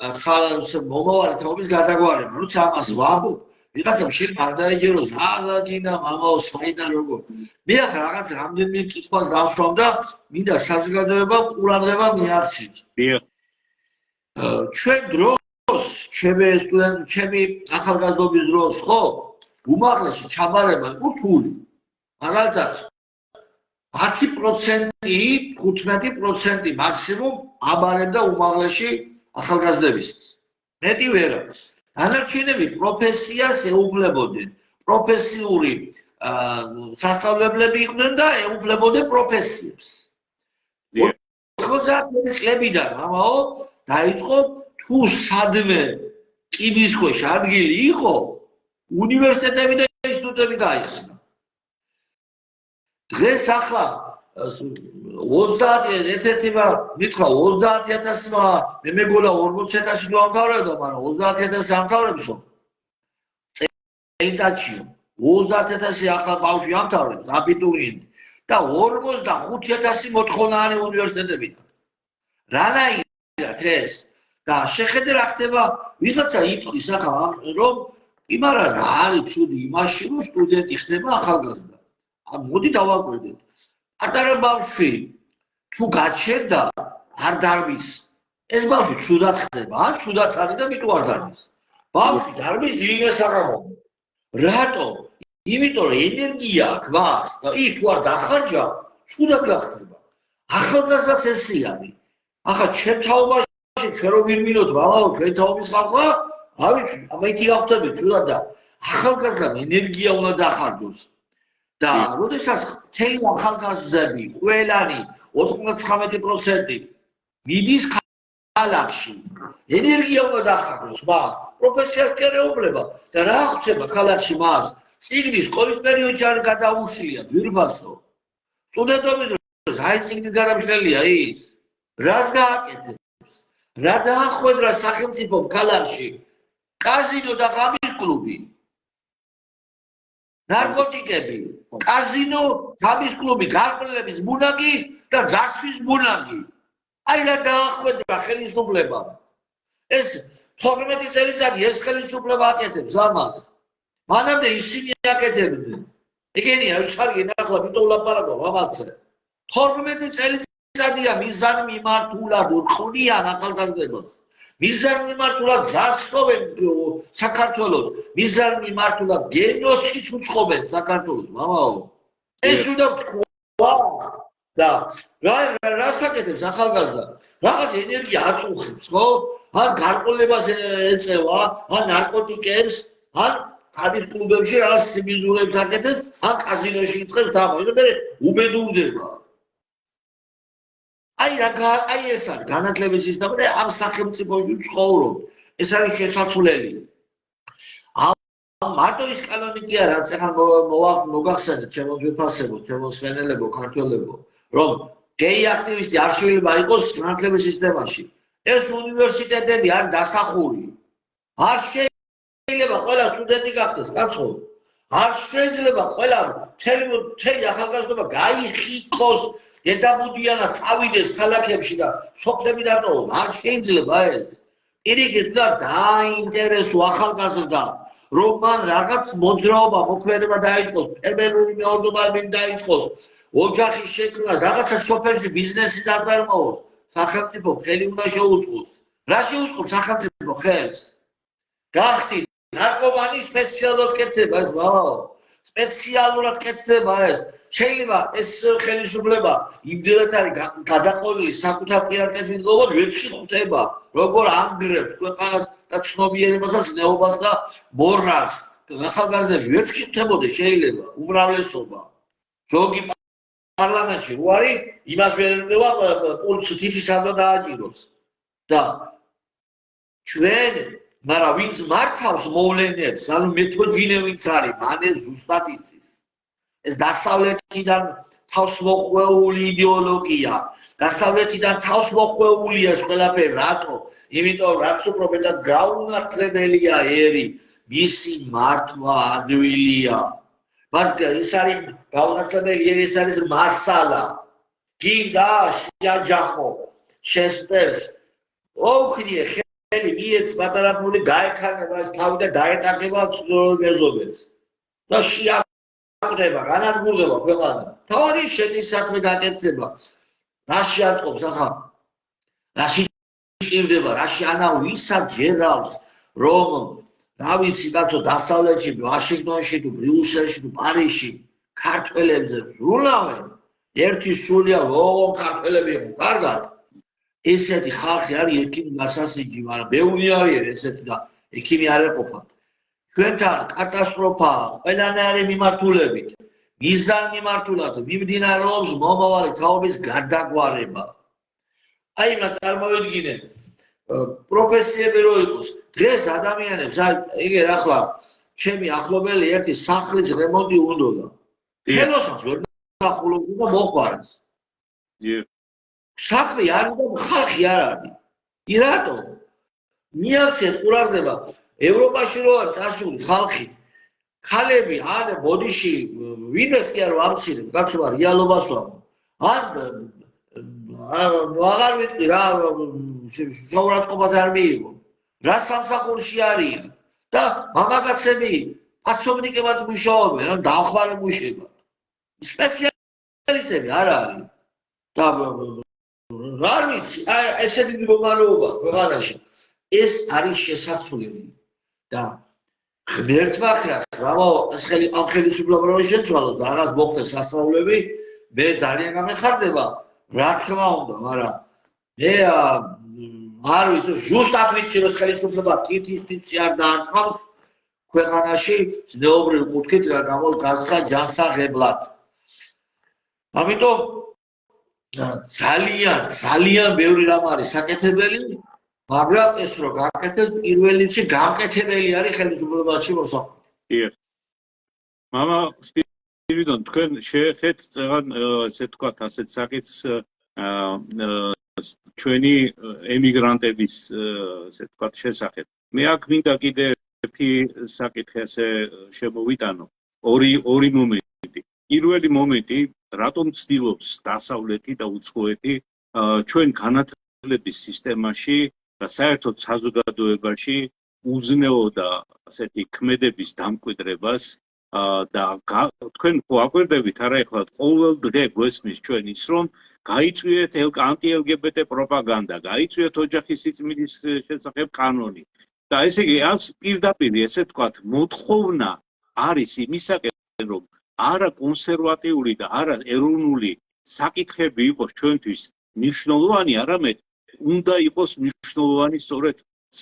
მომავალი თაობის გადაგვარება როცა ამას ვაბობ ვიღაცამ შეიძლება არ დაიჯეროს ზადინა მამაო საიდან როგორ მე ახლა რაღაც რამდენიმე კითხვას დავსვამ და მინდა საზოგადოება ყურადღება მიაქციოს ჩვენ დროს ჩემი ახალგაზრდობის დროს ხო უმაღლესი ჩაბარება იყო რთული მაგალითად 10% 15% მაქსიმუმ აბარებდა უმაღლესი ახალგაზრდების მეტი ვერა დანარჩენები პროფესიას ეუფლებოდნენ პროფესიული სასწავლებლები იყვნენ და ეუფლებოდნენ პროფესიებს 90 წლებიდან მამაო დაიწყო თუ სადმე კიბის ქვეშ ადგილი იყო უნივერსიტეტები და ინსტიტუტები გაიხსნა დღეს ახლა 30 ერთ-ერთმა მითხრა 30000-მა მე მეგონა 40000-ში გამთავრებდა მაგრამ 30000 ამთავრებსო წელიწადშიო 30000 ახლა ბავშვი ამთავრებს აბიტურიენტი და 45000 მოთხოვნა არის უნივერსიტეტებიდან რანაირად ეს და შეხედე რა ხდება ვიღაცა იტყვის ახლა რომ იმარა რა არის ცუდი იმაში რომ სტუდენტი ხდება ახალგაზრდა მოდი დავაკვირდეთ პატარა ბავშვი თუ გაჩერდა არ დარბის ეს ბავშვი ცუდად ხდება ან ცუდად არის და მიტო არ დარბის ბავშვი დარბის დილინე საღამო რატო იმიტომ რომ ენერგია გვაქვს და ის თუ არ დახარჯა ცუდად გახდება ახალგაზრდაც ესეა ახლა ჩემ თაობაში ჩვენ რო ვირმინოთ მამაო ჩვენ თაობის ხალხმა ავიცი ამეთი გავხდებით ცუდად და ახალგაზრდამ ენერგია უნდა დახარჯოს და როდესაც მთელი ახალგაზრდები ყველანი 99% მიდის ქალაქში ენერგია უნდა დახარჯოს მაგრამ პროფესიას კი არ ეუფლება და რა ხდება ქალაქში მას სიგნის სკოლის პერიოდში არ გადაუშლია ძვირფასო სტუდენტობის დროს აი სიგნის გადამშლელია ის რას გააკეთებს რა დაახვედრა სახელმწიფომ ქალაქში კაზინო და ღამის კლუბი ნარკოტიკები კაზინო ღამის კლუბი გარყვნილების ბუნაგი და ძარცვის ბუნაგი აი რა დაახვედრა ხელისუფლებამ ეს 12 წელიწადი ეს ხელისუფლება აკეთებს ამას. მანამდე ისინი აკეთებდნენ. ეგენია უცხარია ნახლა ვიტო ვლაპარაკობ ამაზე. 12 წელიწადია მიზან მიმართულად ურყვნიან ახალგაზრდებას. მიზან მიმართულად ზარცხოვენ საქართველოს, მიზან მიმართულად გენოციდს უწყობენ საქართველოს, მამაო. ეს უნდა თქვა და რას აკეთებს ახალგაზრდა? რაღაც ენერგია აწუხებს, ხო? ან გარყვნილებას ეწევა, ან ნარკოტიკებს, ან თავის კლუბებში რაღაც სიმიზურებს აკეთებს, ან კაზინოში იწყებს თამაშს და მე უბედურდება. აი ეს არის განათლების სისტემა და ამ სახელმწიფოში ცხოვრობ. ეს არის შესაძლებელი. მარტო ის კანონი კი არა, რაც ახლა მოგახსენეთ ჩემო ძვირფასებო, ჩემო სვენელებო, ქართველებო, რომ გეი აქტივისტი არ შეიძლება იყოს განათლების სისტემაში. ეს უნივერსიტეტები არ დასახური. არ შეიძლება ყველა სტუდენტი გახდეს, კაცო. არ შეიძლება ყველა მთელი ახალგაზრდობა გაიხიკოს დედაბუდიანად წავიდეს ქალაქებში და სოფლები დატოვოს. არ შეიძლება ეს. პირიქით და დაინტერესო ახალგაზრდა, რომ მან რაღაც მოძრაობა მოქმედება დაიწყოს, ფერმერული მეურნეობა დაიწყოს, ოჯახის შექმნა, რაღაცა სოფელში ბიზნესი დაწარმოოს. სახელმწიფო ხელი უნდა შეუწყოს. რა შეუწყობს სახელმწიფო ხელს? გახდით ნარკომანი სპეციალურად კეთდება ეს მამაო. სპეციალურად კეთდება ეს. შეიძლება ეს ხელისუფლება იმდენად არის გადაყოლილი საკუთარ პირაკეთილ გლობად ვერცი ხვდება, როგორ ანგრევს ქვეყანას და ცნობიერებას და ზნეობას და მორალს. ახალგაზრდები ვერცი ხვდებოდეს შეიძლება უმრავლესობა. ზოგი პარლამენტში უარი იმას ვერ ერკვევა პულს თითისადმი დააჭიროს. და ჩვენ მაგრამ ვინც მართავს მოვლენებს, ანუ მეთოჯინე ვინც არის, მანე ზუსტად იცის. ეს დასავლეთიდან თავს მოხვეული იდეოლოგია, დასავლეთიდან თავს მოხვეულია ეს ყველაფერი, რატო? იმიტომ რაც უფრო მეტად გაუნათლებელია ერი, მისი მართვა ადვილია. მას ის არის გაუნათლებელი ერი, ეს არის მასალა. გინდა შეაჯახო, შესპერს, ოუქნიე ხელი მიეც პატარაფული გაექანება ეს თავი და დაეტაკება მეზობელს. და აკრება, განადგურდება ქვეყანა. თავი შედის საქმე გაკეთდება. რა შეაწყობს ახლა? რაში ჭირდება, რაში ანაუ ისაც ჯერავს, რომ რა ვიცი, კაცო, დასავლეთში, ვაშინგტონში, თუ ბრიუსელში, თუ პარიზში ქართველებზე ზრუნავენ. ერთი სულია ლოგო ქართველები იყო, კარგად. ესეთი ხალხი არის ექიმი გასასიჯი, მაგრამ ბევრი არის ესეთი და ექიმი არ ეყოფათ. ჩვენთან კატასტროფაა ყველანაირი მიმართულებით. მიზან მიმართულად მიმდინარეობს მომავალი თაობის გადაგვარება. აი მათ წარმოვიდგინე პროფესიები რო იყოს. დღეს ადამიანებს ეგერ ახლა ჩემი ახლობელი ერთი სახლის რემონტი უნდოდა. ხელოსანს ვერ ნახულობდი და მოყვარეს. საქმე არ უნდა ხალხი არ არის. რატო? მიაქცეთ ყურადღება ევროპაში რო არის წასული ხალხი. ქალები ან ბოდიში ვინმეს კი არ ამცირებ, კაცო რეალობას ვამბობ. ან აღარ ვიტყვი რა საურაცხყოფად არ მიიღო. რა სამსახურში არიან და მამაკაცები პაცობნიკებად მუშაობენ, ან დაახმარებუშება. სპეციალისტები არ არის. და არ ვიცი, ესეთი მდგომარეობა ქვეყანაში. ეს არის შესაძლებელი და ღმერთმა ხრას ეს ხელისუფლება შეცვალოს და რაღაც მოხდეს სასწაულები, მე ძალიან გამეხარდება, რა თქმა უნდა, მაგრამ მე არ ვიცი, ზუსტად ვიცი, რომ ხელისუფლება თითისტიცი არ დაარტყავს ქვეყანაში ზნეობრივ კუთხით რა გამოგასცა ჯანსაღებლად. ამიტომ ძალიან ბევრი რამ არის საკეთებელი, მაგრამ ეს რო გაკეთდეს პირველ რიგში გამკეთებელი არის ხელისუფლებაში მოსახლე. მამა სპირიდონ თქვენ შეეხეთ წეგან ესე თქვათ ასეთ საკითხს ჩვენი ემიგრანტების ესე თქვათ შესახებ. მე აქ მინდა კიდე ერთი საკითხი ასე შემოვიტანო. ორი მომენტი. პირველი მომენტი, რატომ ცდილობს დასავლეთი და უცხოეთი ჩვენ განათლების სისტემაში და საერთოდ საზოგადოებაში უზნეო და ასეთი ქმედების დამკვიდრებას და თქვენ გვაკვირდებით არა ეხლა ყოველ დღე გვესმის ჩვენ ის რომ გაიწვიეთ ანტი-LGBT პროპაგანდა, გაიწვიეთ ოჯახის სიწმინდის შესახებ კანონი. და ესე იგი ას პირდაპირ ესე ვთქვათ მოთხოვნა არის იმისაკენ რომ არა კონსერვატიული და არა ეროვნული საკითხები იყოს ჩვენთვის მნიშვნელოვანი, არამედ უნდა იყოს მნიშვნელოვანი სწორედ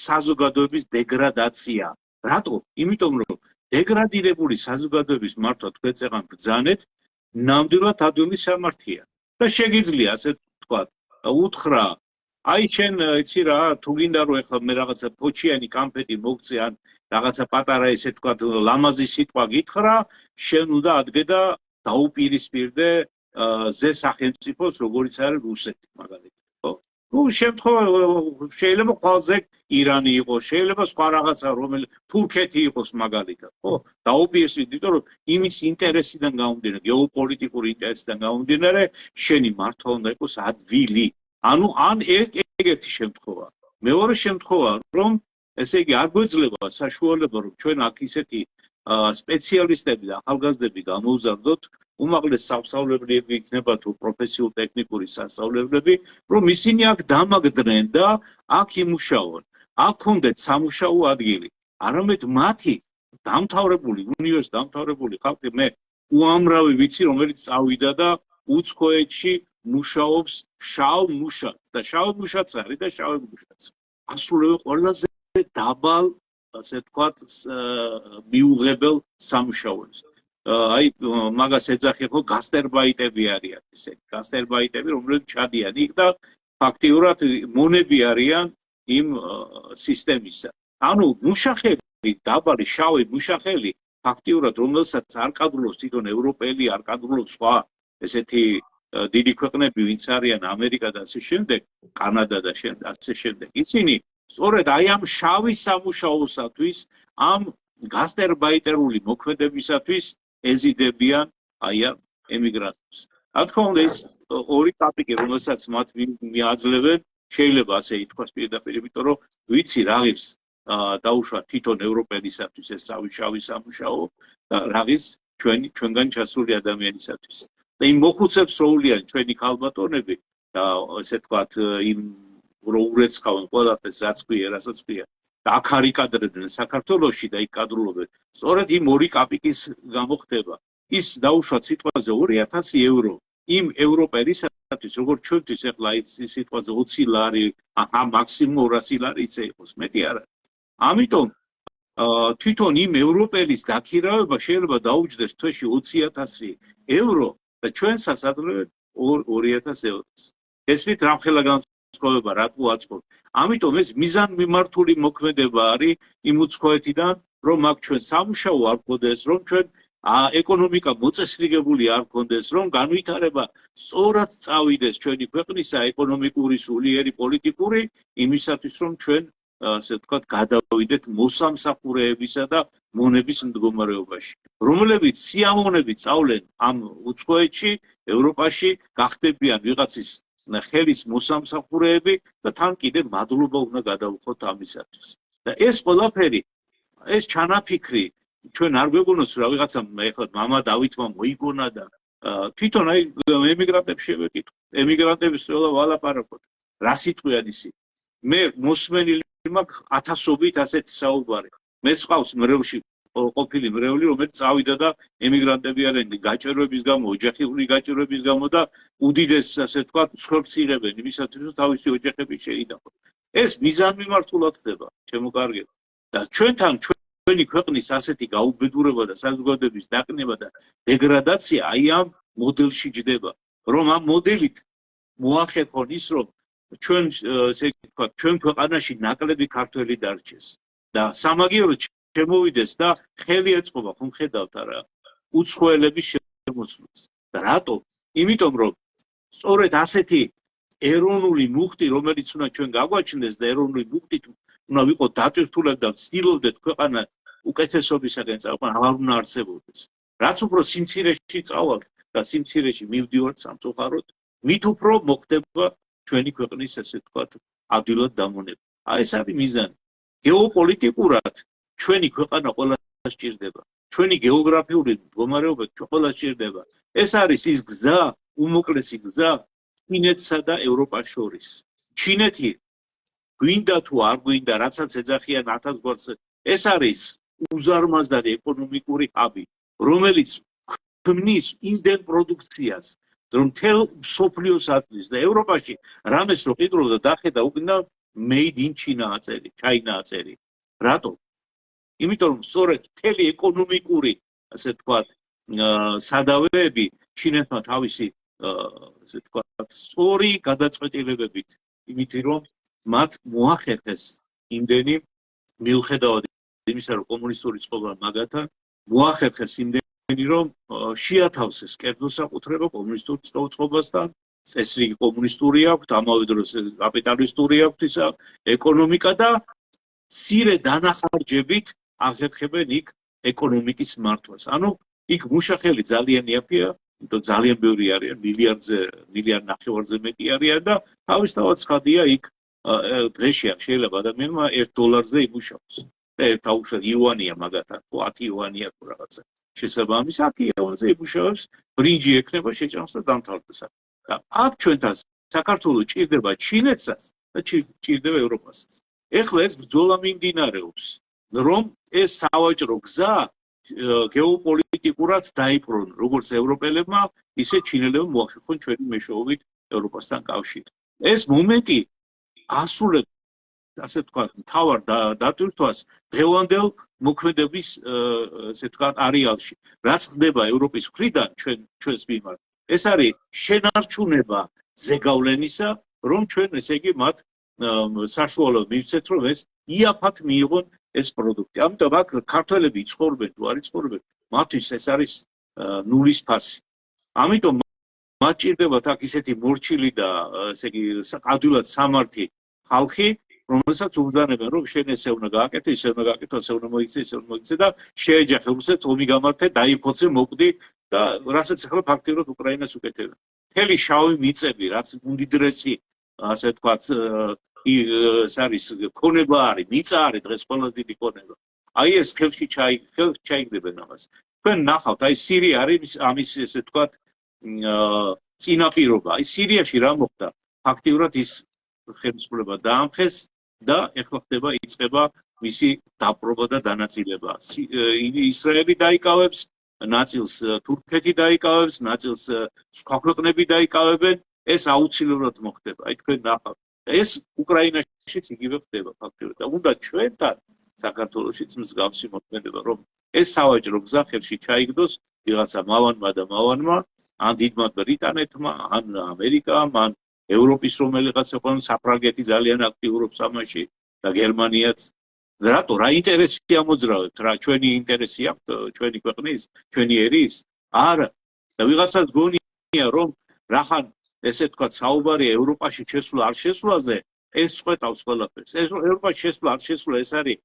საზოგადოების დეგრადაცია. რატო? იმიტომ რომ დეგრადირებული საზოგადოების მართვა თქვენ წეგან ბრძანეთ ნამდვილად ადვილი სამართია და შეგიძლია ასე ვთქვათ უთხრა აი შენ იცი რა თუ გინდა რომ ეხლა მე რაღაცა ფოჩიანი კამფეტი მოგწე ან რაღაცა პატარა ესე ვთქვათ ლამაზი სიტყვა გითხრა შენ უნდა ადგე და დაუპირისპირდე ზე სახელმწიფოს როგორიც არის რუსეთი მაგალითად ხო ну შემთხვევა შეიძლება ყველაზე ირანი იყოს შეიძლება სხვა რაღაცა რომელიც თურქეთი იყოს მაგალითად ხო დაუპირისპირდე იმიტომ რომ იმის ინტერესიდან გამომდინარე გეოპოლიტიკური ინტერესიდან გამომდინარე შენი მართვა უნდა იყოს ადვილი ანუ ან ეგეთი შემთხვევა მეორე შემთხვევა რომ ესე იგი არ გვეძლება საშუალება რომ ჩვენ აქ ისეთი სპეციალისტები და ახალგაზრდები გამოვზარდოთ უმაღლეს სასწავლებლები იქნება თუ პროფესიულ ტექნიკური სასწავლებლები რომ ისინი აქ დამაგდნენ და აქ იმუშაონ აქ ჰქონდეთ სამუშაო ადგილი არამედ მათი დამთავრებული უნივერსიტეტის დამთავრებული ხალხი მე უამრავი ვიცი რომელიც წავიდა და უცხოეთში მუშაობს შავ მუშად და შავ მუშაც არის და შავ მუშაც ასრულებენ ყველაზე დაბალ ასე ვთქვათ მიუღებელ სამუშაოებს აი მაგას ეძახი ხო გასტერბაიტები არიან ესე გასტერბაიტები რომლებიც ჩადიან იქ და ფაქტიურად მონები არიან იმ სისტემისა ანუ მუშახელი დაბალი შავი მუშახელი ფაქტიურად რომელსაც არ კადრულობს თვითონ ევროპელი არ კადრულობს სხვა ესეთი დიდი ქვეყნები ვინც არიან ამერიკა და ასე შემდეგ კანადა და ასე შემდეგ ისინი სწორედ აი ამ შავი სამუშაოსათვის ამ გასტერბაიტერული მოქმედებისათვის ეზიდებიან აი ამ ემიგრანტებს. რა თქმა უნდა ის ორი ტიპი რომელსაც მათ მიაძლევენ შეიძლება ასე ითქვას პირდაპირ იმიტომ რომ ვიცი რაღაც დაუშვა თვითონ ევროპელისათვის ეს შავი სამუშაო და რაღაც ჩვენგან ჩასული ადამიანისათვის. და იმ მოხუცებს როულიან ჩვენი ქალბატონები და ესე ვთქვათ იმ რო ურეცხავენ ყველაფერს რაც ქვია რასაც ქვია და აქ არ იკადრებდნენ საქართველოში და იქ კადრულობენ სწორედ იმ ორი კაპიკის გამო ხდება ის დაუშვა სიტყვაზე 2000 евро იმ ევროპელისათვის როგორც ჩვენთვის ახლა ის სიტყვაზე 20 ლარი ახლა მაქსიმუმ 200 ლარი ისე იყოს მეტი არა ამიტომ თვითონ იმ ევროპელის დაქირავება შეიძლება დაუჯდეს თვეში 20000 евро და ჩვენსაც ადრე 2000 ევროს. ესვით რამხელა განსხვავება რატო აწყობ. ამიტომ ეს მიზანმიმართული მოქმედება არის იმ უცხოეთიდან, რომ აქ ჩვენ სამუშაო არ გქონდეს, რომ ჩვენ ეკონომიკა მოწესრიგებული არ გქონდეს, რომ განვითარება სწორად წავიდეს ჩვენი ქვეყნისა ეკონომიკური, სულიერი, პოლიტიკური, იმისათვის რომ ჩვენ ასე ვთქვათ, გადავიდეთ მოსამსახურეებისა და მონების მდგომარეობაში. რომლებიც სიამოვნებით წავლენ ამ უცხოეთში, ევროპაში, გახდებიან ვიღაცის ხელის მოსამსახურეები და თან კიდე მადლობა უნდა გადავუხოთ ამისათვის. და ეს ყველაფერი, ეს ჩანაფიქრი ჩვენ არ გვეგონოს რა ვიღაცა ეხლა მამა დავითმა მოიგონა და თვითონ აი ემიგრანტებს შევეკითხო. ემიგრანტების ყველა ვალაპარაკოთ. რა სიტყვიან ისინი? მე მოსმენილი მაქვს ათასობით ასეთი საუბარი. მე ყავს მრევლში ყოფილი მრევლი, რომელიც წავიდა და ემიგრანტები არიან გაჭირვების გამო, ოჯახური გაჭირვების გამო და უდიდეს ასე ვთქვათ, მსხვერპლს იღებენ იმისათვის, რომ თავისი ოჯახები შეინახონ. ეს მიზანმიმართულად ხდება, ჩემო კარგებო. და ჩვენთან ჩვენი ქვეყნის ასეთი გაუბედურება და საზოგადოების დაკნინება და დეგრადაცია აი ამ მოდელში ჯდება, რომ ამ მოდელით მოახერხონ ის, რომ ჩვენ ესე ვთქვათ, ჩვენ ქვეყანაში ნაკლები ქართველი დარჩეს და სამაგიეროდ შემოვიდეს და ხელი ეწყობა ხომ ხედავთ არა უცხოელების შემოსვლას. და რატო? იმიტომ რომ სწორედ ასეთი ეროვნული მუხტი, რომელიც უნდა ჩვენ გაგვაჩნდეს და ეროვნული მუხტით უნდა ვიყოთ დატვირთულები და ვცდილობდეთ ქვეყანა უკეთესობისაკენ წავყვან, აღარ უნდა არსებობდეს. რაც უფრო სიმცირეში წავალთ და სიმცირეში მივდივართ სამწუხაროდ, მით უფრო მოხდება ჩვენი ქვეყნის ასე ვთქვათ, ადვილად დამონება. აი ეს არის მიზანი. გეოპოლიტიკურად ჩვენი ქვეყანა ყველა სჭირდება. ჩვენი გეოგრაფიული მდგომარეობა ყველა სჭირდება. ეს არის ის გზა, უმოკლესი გზა ჩინეთსა და ევროპას შორის. ჩინეთი გვინდა თუ არ გვინდა, რაცაც ეძახიან 1000 გვარს, ეს არის უზარმაზარი ეკონომიკური ჰაბი, რომელიც ქმნის იმდენ პროდუქციას, რომ მთელ მსოფლიოს ატყვის და ევროპაში რამეს რო ყიდრობდა დახედა უკნა made in China აწერი, China აწერი. რატო? იმიტომ რომ სწორედ მთელი ეკონომიკური, ასე ვთქვათ, სადავეები ჩინეთმა თავისი, ასე ვთქვათ, სწორი გადაწყვეტილებებით, იმით რომ მათ მოახერხეს იმდენი მიუხედავად იმისა, რომ კომუნისტური წყობა მაგათან მოახერხეს იმდენი, რომ შეათავსეს კერძო საკუთრება კომუნისტურ წყობასთან, წესრიგი კომუნისტური აქვს, ამავე დროს კაპიტალისტური აქვს ისა ეკონომიკა და მცირე დანახარჯებით აღერხებენ იქ ეკონომიკის მართვას. ანუ იქ მუშახელი ძალიან იაფია, იმიტომ ძალიან ბევრი არიან, მილიარდ ნახევარზე მეტი არიან და თავისთავად ცხადია იქ დღეში შეიძლება ადამიანმა $1 იმუშაოს. და ერთ აუშად იუანია მაგათად, 10 იუანია თუ რაღაცა. შესაბამისად, აქ იუანზე იმუშაოს, ბრინჯი ექნება, შეჭამს და დამთავრდა. და აქ ჩვენთან საქართველოს ჭირდება ჩინეთსაც და ჭირდება ევროპასაც. ეხლა ეს ბრძოლა მიმდინარეობს, რომ ეს სავაჭრო გზა გეოპოლიტიკურად დაიპყრონ, როგორც ევროპელებმა, ისე ჩინელებმა მოახერხონ ჩვენი მეშვეობით ევროპასთან კავშირი. ეს მომენტი ასრულებს, ასე ვთქვათ, მთავარ დატვირთვას დღევანდელ მოქმედების, ასე ვთქვათ, არეალში. რაც ხდება ევროპის მხრიდან ჩვენს მიმართ, ეს არის შენარჩუნება ზეგავლენისა, რომ ჩვენ ესე იგი მათ საშუალო მივცეთ, რომ ეს იაფად მიიღონ ეს პროდუქტი. ამიტომ აქ ქართველები ცხოვრობენ თუ არ ცხოვრობენ, მათთვის ეს არის ნულის ფასი. ამიტომ მათ ჭირდებათ აქ ისეთი მორჩილი და ესე იგი ადვილად სამართი ხალხი, რომელსაც უბრძანებენ, რომ შენ ესე უნდა გააკეთე, ისე უნდა გააკეთო, ასე უნდა მოიქცე, ისე უნდა მოიქცე და შეეჯახე, რუსეთს ომი გამართე, დაიხოცე, მოკვდი და რასაც ახლა ფაქტიურად უკრაინას უკეთებენ. მთელი შავი მიწები, რაც უმდიდრესი, ასე ვთქვათ, ეს არის ქონება არის, მიწა არის დღეს ყველაზე დიდი ქონება. აი ეს ხელში ჩაიგდებენ ამას. თქვენ ნახავთ, აი სირია არის ამის, ესე ვთქვათ, წინაპირობა. აი სირიაში რა მოხდა? ფაქტიურად ის ხელისუფლება დაამხეს და ეხლა ხდება იწყება მისი დაპყრობა და დანაწილება. ისრაელი დაიკავებს, ნაწილს თურქეთი დაიკავებს, ნაწილს სხვა ქვეყნები დაიკავებენ, ეს აუცილებლად მოხდება. აი თქვენ ნახავთ. ეს უკრაინაშიც იგივე ხდება ფაქტიურად. და უნდა ჩვენთან საქართველოშიც მსგავსი მოქმედება, რომ ეს სავაჭრო გზა ხელში ჩაიგდოს ვიღაცა მავანმა და მავანმა, ან დიდმა ბრიტანეთმა, ან ამერიკამ, ან ევროპის რომელიღაცა ქვეყანა, საფრანგეთი ძალიან აქტიურობს ამაში და გერმანიაც. რატო? რა ინტერესი ამოძრავებთ? რა ჩვენი ინტერესი აქვს, ჩვენი ქვეყნის, ჩვენი ერის? არა. და ვიღაცას გონია, რომ რახან ესე ვთქვათ, საუბარია ევროპაში შესვლა არ შესვლაზე, ეს წყვეტავს ყველაფერს. ეს ევროპაში შესვლა არ შესვლა, ეს არის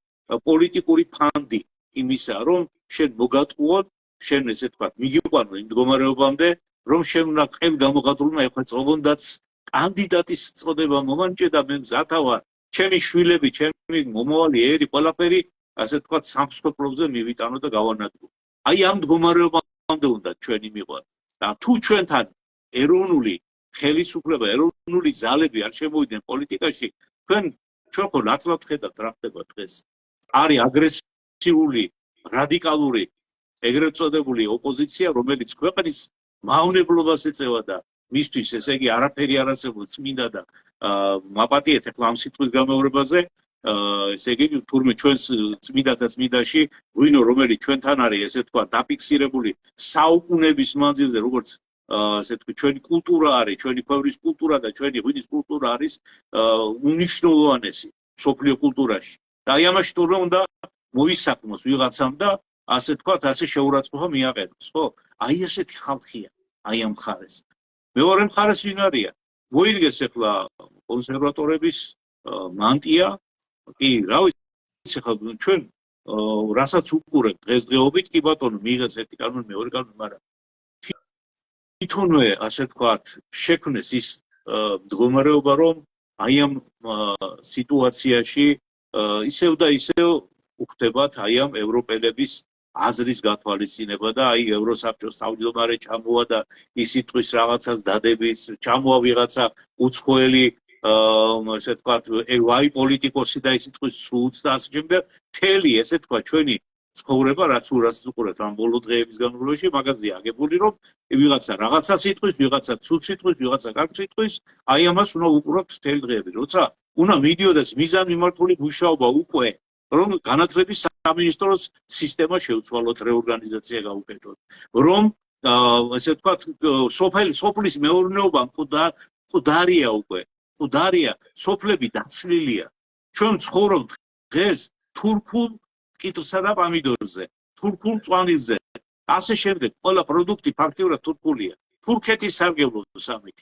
პოლიტიკური ფანდი იმისა, რომ შენ მოგატყუონ, შენ ესე ვთქვათ, მიგიყვანო იმ მდგომარეობამდე, რომ შენ უნდა ხელგამოხატულმა ეხვეწობონდაც კანდიდატის წოდება მომანჭე და მე მზათა ვარ, ჩემი შვილები, ჩემი მომავალი ერი, ყველაფერი, ასე ვთქვათ, სამსხვერპლოზე მივიტანო და გავანადგო. აი ამ მდგომარეობამდე უნდა ჩვენი მიყვანო. და თუ ჩვენთან ეროვნული ხელისუფლება, ეროვნული ძალები არ შემოვიდნენ პოლიტიკაში, ჩვენ ხო ნათლად ხედავთ რა ხდება დღეს. არის აგრესიული, რადიკალური, ეგრეთ წოდებული ოპოზიცია, რომელიც ქვეყნის მავნებლობას ეწევა და მისთვის ესე იგი არაფერი არ არსებობს წმინდა და მაპატიეთ ახლა ამ სიტყვის გამეორებაზე, ესე იგი თურმე ჩვენს წმინდათა წმინდაში ვინო რომელიც ჩვენთან არის ესე თქვა დაფიქსირებული საუკუნეების მანძილზე, როგორც ასე თქვი ჩვენი კულტურა არის, ჩვენი ქვეყნის კულტურა და ჩვენი ღვინის კულტურა არის უნიშნულოვანესი მსოფლიო კულტურაში. და აი ამაში თურმე უნდა მოისაქმოს ვიღაცამ და ასე თქვათ, ასე შეურაცხყოფა მიაყენოს, ხო? აი ესეთი ხალხია, აი ამ მხარეს. მეორე მხარეს ვინ არიან? მოიდგეს ახლა კონსერვატორების მანტია, კი, რა ვიცი ხა ჩვენ რასაც უყურებთ დღესდღეობით, კი ბატონო, მიიღეს ერთი კანონი, მეორე კანონი, მაგრამ თვითონვე ასე ვთქვათ, შექმნეს ის მდგომარეობა, რომ აი ამ სიტუაციაში ისევ და ისევ უხდებათ აი ამ ევროპელების აზრის გათვალისწინება და აი ევროსაბჭოს თავმჯდომარე ჩამოვა და ის იტყვის რაღაცას დადების, ჩამოვა ვიღაცა უცხოელი ესე თქვათ ვაი პოლიტიკოსი და ის იტყვის ცუდს და ასე შემდეგ. მთელი ესე თქვათ ჩვენი ცხოვრება რაც უყურებთ ამ ბოლო დღეების განმავლობაში მაგაზია აგებული რომ ვიღაცა რაღაცას იტყვის, ვიღაცა ცუდს იტყვის, ვიღაცა კარგს იტყვის, აი ამას უნდა უყურებთ მთელი დღეები. როცა უნდა მიდიოდეს მიზანმიმართული მუშაობა უკვე რომ განათლების სამინისტროს სისტემა შეუცვალოთ, რეორგანიზაცია გაუკეთოთ. რომ ესე ვთქვათ, სოფლის მეურნეობა მკვდარია უკვე. მკვდარია, სოფლები დაცლილია. ჩვენ ცხოვრობთ დღეს თურქულ კიტრსა და პამიდორზე, თურქულ მწვანილზე. ასე შემდეგ, ყველა პროდუქტი ფაქტიურად თურქულია. თურქეთის სარგებლობს ამით.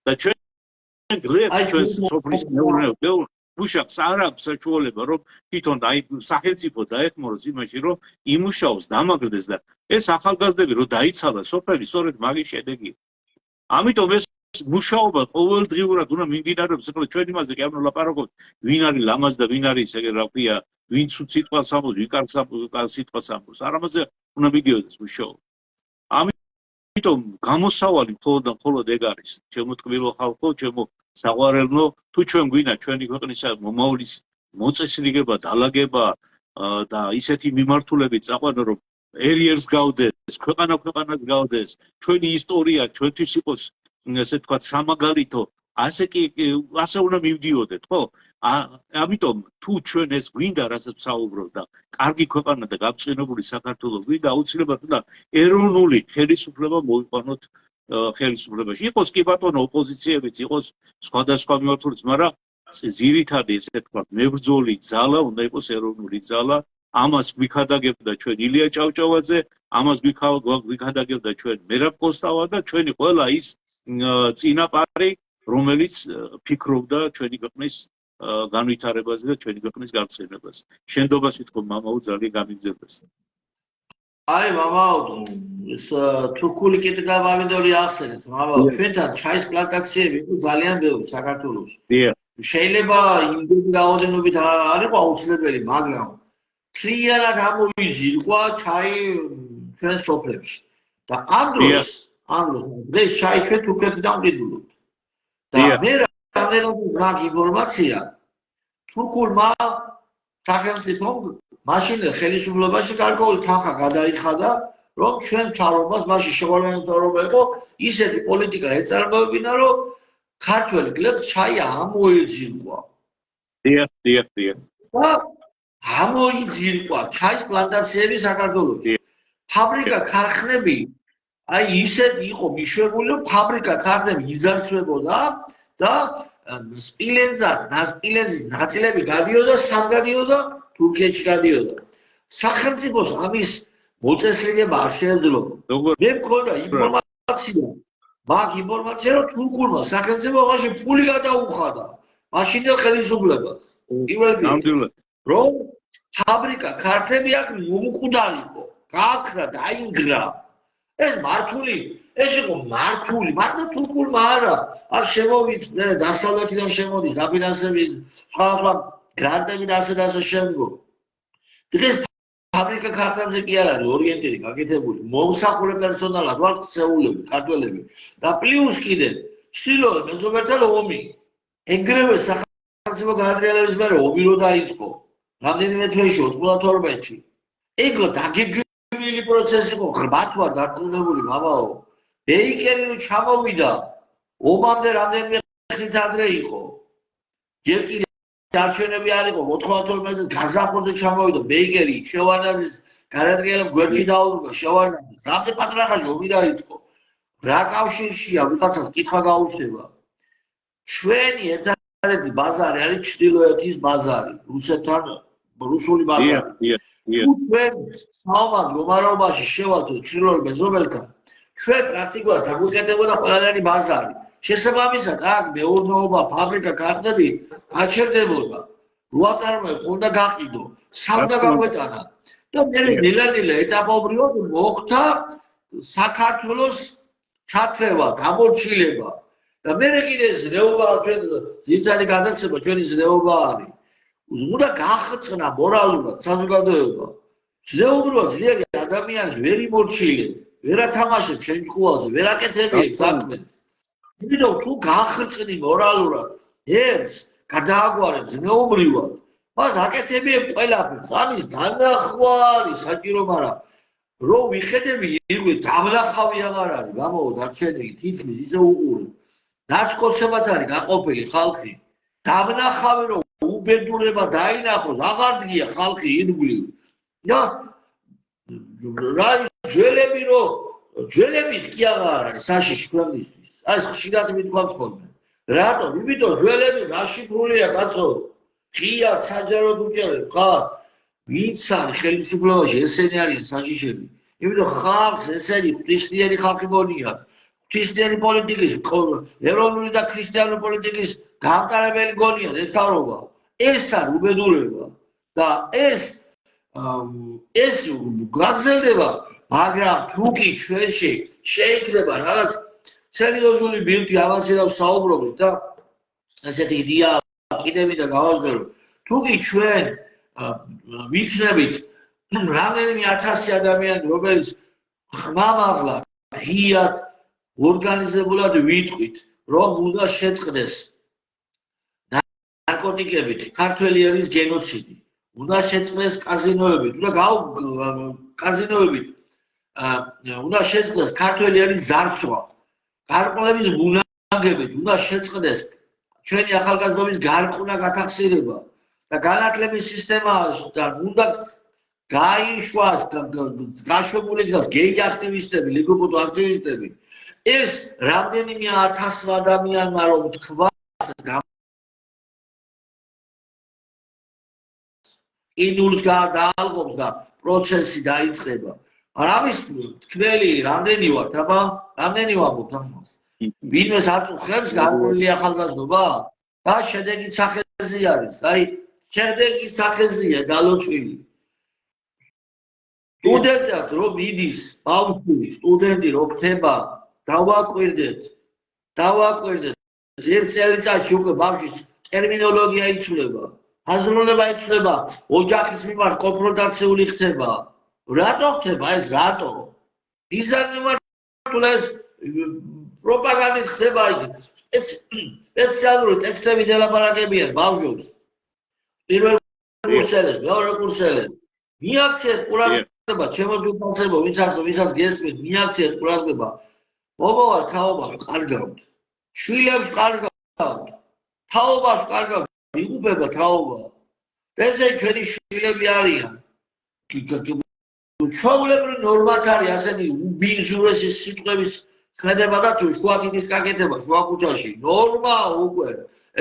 და ჩვენ გლებს ჩვენს სოფლის მეურნეობას მუშაკს არ აქვს საშუალება რომ თვითონ აი სახელმწიფო დაეხმაროს იმაში რომ იმუშაოს დამაგრდეს და ეს ახალგაზრდები რომ დაიცალა სოფელი სწორედ მაგის შედეგია. ამიტომ ეს მუშაობა ყოველდღიურად უნდა მიმდინარეობს. ახლა ჩვენ იმაზე კი არ უნდა ლაპარაკობთ ვინ არის ლამაზ და ვინ არის ეგ რა ქვია ვინ ცუდ სიტყვას ამბობს ვინ კარგ სიტყვას ამბობს. არ ამაზე უნდა მიდიოდეს მუშაობა. ამიტომ გამოსავალი მხოლოდ ეგ არის ჩემო ტკბილო ხალხო, ჩემო საყვარელო, თუ ჩვენ გვინდა ჩვენი ქვეყნის მომავლის მოწესრიგება, დალაგება და ისეთი მიმართულებით წაყვანო რომ ერიერს გავდეს, ქვეყანას გავდეს, ჩვენი ისტორია ჩვენთვის იყოს ესე თქვათ სამაგალითო, ასე უნდა მივდიოდეთ, ხო? ამიტომ თუ ჩვენ ეს გვინდა რასაც ვსაუბრობ და კარგი ქვეყანა და გაბწყინებული საქართველო გვინდა, აუცილებლად უნდა ეროვნული ხელისუფლება მოიყვანოთ ხელისუფლებაში. იყოს კი ბატონო ოპოზიციებიც, იყოს სხვადასხვა მიმართულებით, მაგრამ ძირითადი ესე თქვა მებრძოლი ძალა უნდა იყოს ეროვნული ძალა. ამას გვიქადაგებდა ჩვენ ილია ჭავჭავაძე, ამას გვიქადაგებდა ჩვენ მერაბ კოსტავა და ჩვენი ყველა ის წინაპარი, რომელიც ფიქრობდა ჩვენი ქვეყნის განვითარებაზე და ჩვენი ქვეყნის გავრცელებაზე. შენდობას ვითხოვ მამაო ძალიან გამიგზავნეს. აი მამაო, ეს თურქული კიტრა პამიდორი ახსენეთ, მამაო, ჩვენთან ჩაის პლანტაციები იყო ძალიან ბევრი საქართველოში. შეიძლება იმდენი რაოდენობით არ იყო აუცილებელი, მაგრამ თლიანად ამოიძირყვა ჩაი ჩვენ სოფლებში. და ამ დროს დღეს ჩაი ჩვენ თურქეთიდან ვყიდულობთ. და მე რამდენადაც მაქვს ინფორმაცია, თურქულმა სახელმწიფომ მაშინ ხელისუფლებაში გარკვეული თანხა გადაიხადა, რომ ჩვენ მთავრობას, მაშინ შეყვარებული მთავრობა იყო, ისეთი პოლიტიკა ეწარმოებინა, რომ ქართველი გლებს ჩაი ამოიძირყვა. დიახ. და ამოიძირყვა ჩაის პლანტაციები საქართველოში. ფაბრიკა ქარხნები აი ისეთ იყო მიშვებული, რომ ფაბრიკა ქარხნები იზარცვებოდა და სპილენძის ნაწილები გადიოდა, სამ გადიოდა, თურქეთში გადიოდა. სახელმწიფოს ამის მოწესრიგება არ შეეძლო. მე მქონდა ინფორმაცია, მაქვს ინფორმაცია, რომ თურქულმა სახელმწიფომ მაშინ ფული გადაუხადა მაშინდელ ხელისუფლებას. პირველად რომ ფაბრიკა ქარხნები აქ მომკვდარიყო, გააქრა, დაინგრა. ეს მართული, ეს იყო მართული, მაგრამ თურქულმა არა. აქ შემოვით, დასავლეთიდან შემოდის, დაფინანსების სხვა გრანტები და ასე შემდგომ. დღეს ფაბრიკა ქარხნებზე კი არ არის ორიენტირი გაკეთებული. მომსახურე პერსონალად ვართ ქცეულები, ქართველები. და პლუს კიდე ჩრდილოეთ მეზობელთან ომი. ეგრევე სახელმწიფო გადატრიალების მერე ომი რო დაიწყო. რამდენიმე თვეში 92-ში. ეგ დაგეგმილი პროცესი იყო, ღრმად ვარ დარწმუნებული მამაო. ბეიკერი რო ჩამოვიდა, ომამდე რამდენიმე ხნით ადრე იყო. ჯერ კიდე არჩევნები არ იყო, 92-ში გაზაფხულზე ჩამოვიდა ბეიკერი, შევარდნაძის გადატრიალებ გვერდში დაუბრუნდა შევარდნაძის. რამდენ პატრახაში ომი დაიწყო. რა კავშირშია ვიღაცას კითხვა გაუჩნდება. ჩვენი ერთადერთი ბაზარი არის ჩრდილოეთის ბაზარი, რუსეთთან რუსული ბაზარი. ჩვენ საომარ მდგომარეობაში შევარდნოთ ჩრდილოეთ მეზობელთან. ჩვენ პრაქტიკულად აგვიკეთებოდა ყველანი ბაზარი. შესაბამისად, აქ მეურნეობა, ფაბრიკა, ქარხნები გაჩერდებოდა. რუაწარმოები უნდა გაყიდო, სამდა გაგვეტანა. და მე ნელა ეტაპობრივად მოხდა საქართველოს ჩათრევა, გამორჩილება. და მე კიდე ზნეობა ჩვენ ძირითადი გადაცემა ჩვენი ზნეობა არის. უნდა გახრწნა მორალურად საზოგადოება. ზნეობრივად ძლიერი ადამიანს ვერ იმორჩილებ, ვერ ათამაშებ შენ ჭკუაზე, ვერ აკეთებიებ საქმეს. იმიტომ თუ გახრწნი მორალურად ერთს გადააგვარებ ზნეობრივად, მას აკეთებიებ ყველაფერს. ამის განახვარი საჭირო, მაგრამ რომ ვიხედები ირგვე დამნახავი აღარ არის, გამოვა დარჩენილი თითქმის ისე უყურე. ნაცკოცებად არის გაყოფილი ხალხი. დამნახავი რომ უბედურება დაინახოს, აღარ დგია ხალხი ირგვლივ. და რა ძველები რომ ძველების კი აღარ არის საშიში ქვეყნისთვის. აი ხშირად მithქვამს ხოლმე. რატომ? იმიტომ ძველები გაშიფრულია კაცო. ღია საჯაროდ უჭერენ ხარ. ვინც არის ხელისუფლებაში ესენი არიან საშიშები. იმიტომ ხალხს ესენი ქრისტიანი ხალხი გონია. ქრისტიანი პოლიტიკის, ეროვნული და ქრისტიანი პოლიტიკის გამტარებელი გონია ერთაობა. ეს არის უბედურება და ეს გაგრძელდება, მაგრამ თუ კი ჩვენში შეიქნება რაღაც სერიოზული ბილდი ამაზე და საუბრობთ და ესეთი იდეა კიდევ და გავაზრდო, თუ კი ჩვენ ვიქნებით რამდენიმე ათასი ადამიანი, რომელიც ხმამაღლა ღიად ორგანიზებულად ვიტყვით, რომ უნდა შეწყდეს ნარკოტიკებით ქართველი ერის გენოციდი, უნდა შეწყდეს კაზინოებით, უნდა შეწყდეს ქართველი ერის ზარცვა, გარყვნების ბუნაგებით, უნდა შეწყდეს ჩვენი ახალგაზრდობის გარყვნა გათახსირება და განათლების სისტემასთან უნდა გაიშვას, გაშვებული იქნას გეი აქტივისტები, ლგბტ აქტივისტები. ეს რამდენიმე ათას ადამიანმა რომ თქვას ინულს გადაალღობს და პროცესი დაიწყება. ამის თქმელი რამდენი ვართ, აბა? რამდენი ვამბობთ ამას? ვინმეს აწუხებს გარკვეული ახალგაზრდობა და შედეგი სახეზე არის. აი, შედეგი სახეზეა დალოწვილი. სტუდენტად რომ მიდის, ბავშვი, სტუდენტი რო ხდება, დავაკვირდეთ. ერთ წელიწადში უკვე ბავშვის ტერმინოლოგია იცვლება, აზროვნება იცვლება, ოჯახის მიმართ კონფრონტაციული ხდება. რატო ხდება ეს? რატო? იზარ მიმართულეს პროპაგანდით ხდება იქ. სპეციალური ტექსტები დელაპარაკებიან ბავშვებს. პირველ კურსელებს, მეორე კურსელებს. მიაქციეთ ყურადღება, ჩემო ჯგუფაცებო, ვისაც გესმით, მიაქციეთ ყურადღება. მომავალ თაობას კარგავთ. შვილებს კარგავთ. თაობას კარგავთ. იღუპება თაობა. ესე ჩვენი შვილები არიან. ჩვეულებრივ ნორმად არის ასეთი უბინძურესი სიტყვების ქმედება და თუ შუათითის გაკეთება შუა ქუჩაში. ნორმა უკვე.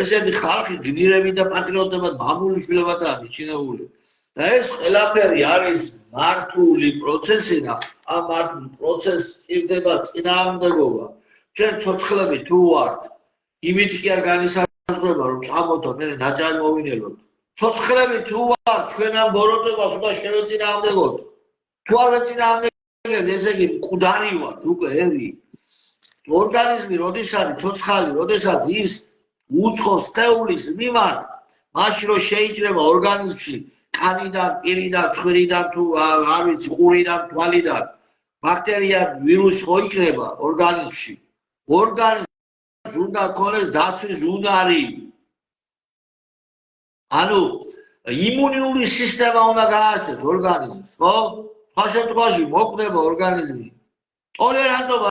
ესეთი ხალხი გმირები და პატრიოტებად მამული შვილებადაა მიჩნეული. და ეს ყველაფერი არის მართული პროცესი და ამ მართულ პროცესს სჭირდება წინააღმდეგობა. ჩვენ ცოცხლები თუ ვართ, იმით კი არ განისაზღვრება რომ წამოთო მე ნაჭარი მოვინელოთ. ცოცხლები თუ ვართ, ჩვენ ამ ბოროტებას უნდა შევეწინააღმდეგოთ. თუ არ ვეწინააღმდეგებთ, ესე იგი მკვდარი ვართ უკვე ერი. ორგანიზმი როდის არის ცოცხალი, როდესაც ის უცხოს სხეულის მიმართ, მაშინ რომ შეიძლება ორგანიზმში კანიდან, პირიდან, ცხვირიდან თუ არ ვიცი, ყურიდან, თვალიდან ბაქტერია, ვირუსი ხო იქნება ორგანიზმში. ორგანიზმს უნდა ქონდეს დაცვის უნარი. ანუ იმუნური სისტემა უნდა გააცეს ორგანიზმს, ხო? სხვა შემთხვევაში მოკვდება ორგანიზმი. ტოლერანტობა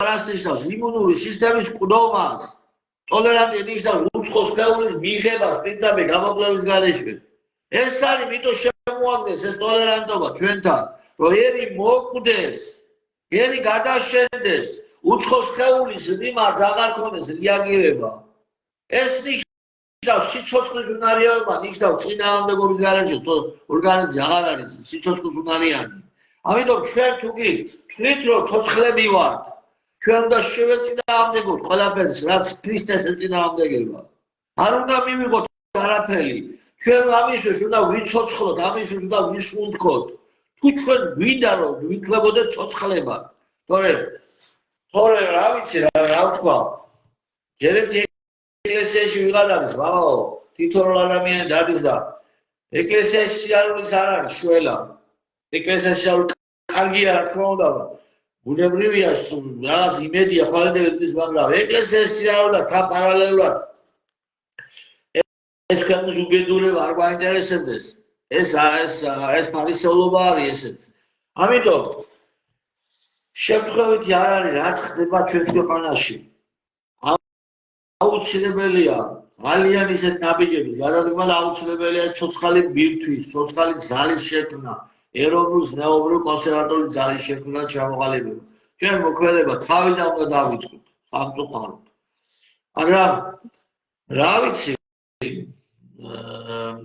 რას ნიშნავს? იმუნური სისტემის მკვდომას. ტოლერანტი ნიშნავს უცხოს სხეულის მიღებას პირდაპირ გამოკვლევის გარეშე. ეს არის მითო შემოაგდეს ეს ტოლერანტობა ჩვენთან, რომ ერი მოკვდეს, ერი გადაშენდეს, უცხოს სხეულის მიმართ აღარ ქონდეს რეაგირება. ეს ნიშნავს სიცოცხლის უნარიანობა, ნიშნავს წინააღმდეგობის გარეშე ორგანიზმი აღარ არის სიცოცხლის უნარიანი. ამიტომ ჩვენ თუ კი თვლით რომ ცოცხლები ვართ, ჩვენ უნდა შევეწინააღმდეგოთ ყველაფერს, რაც ქრისტეს ეწინააღმდეგება. არ უნდა მივიღოთ არაფერი. ჩვენ ამისთვის უნდა ვიცოცხლოთ, ამისთვის უნდა ვისუნთქოთ. თუ ჩვენ გვინდა რომ ვიქნებოდეთ ცოცხლებად, თორე რა ვიცი რა თქვა. ჯერეთი ეკლესიაში ვიღად არის, მამაო, თითოეულ ადამიანი დადის და ეკლესიაში სიარულიც არ არის შველა. ეკლესიაში სიარული კარგია, რა თქმა უნდა. ბუნებრივია, რაღაც იმედია ხვალდებით, მაგრამ ეკლესიაში სიარული თან პარალელურად ეს ქვეყნის უბედურება არ გვაინტერესებდეს. ეს ფარისეულობა არის ესეც. ამიტომ შემთხვევითი არ არის რაც ხდება ჩვენს ქვეყანაში. აუცილებელია ძალიან ისეთ ნაბიჯების გადადგმა და აუცილებელია ცოცხალი ბირთვის, ცოცხალი ძალის შექმნა, ეროვნულ ზნეობრივ კონსერვატორული ძალის შექმნა და ჩამოყალიბება. ჩვენ მოქმედება თავიდან უნდა დავიწყოთ სამწუხაროდ. მაგრამ რა ვიცი,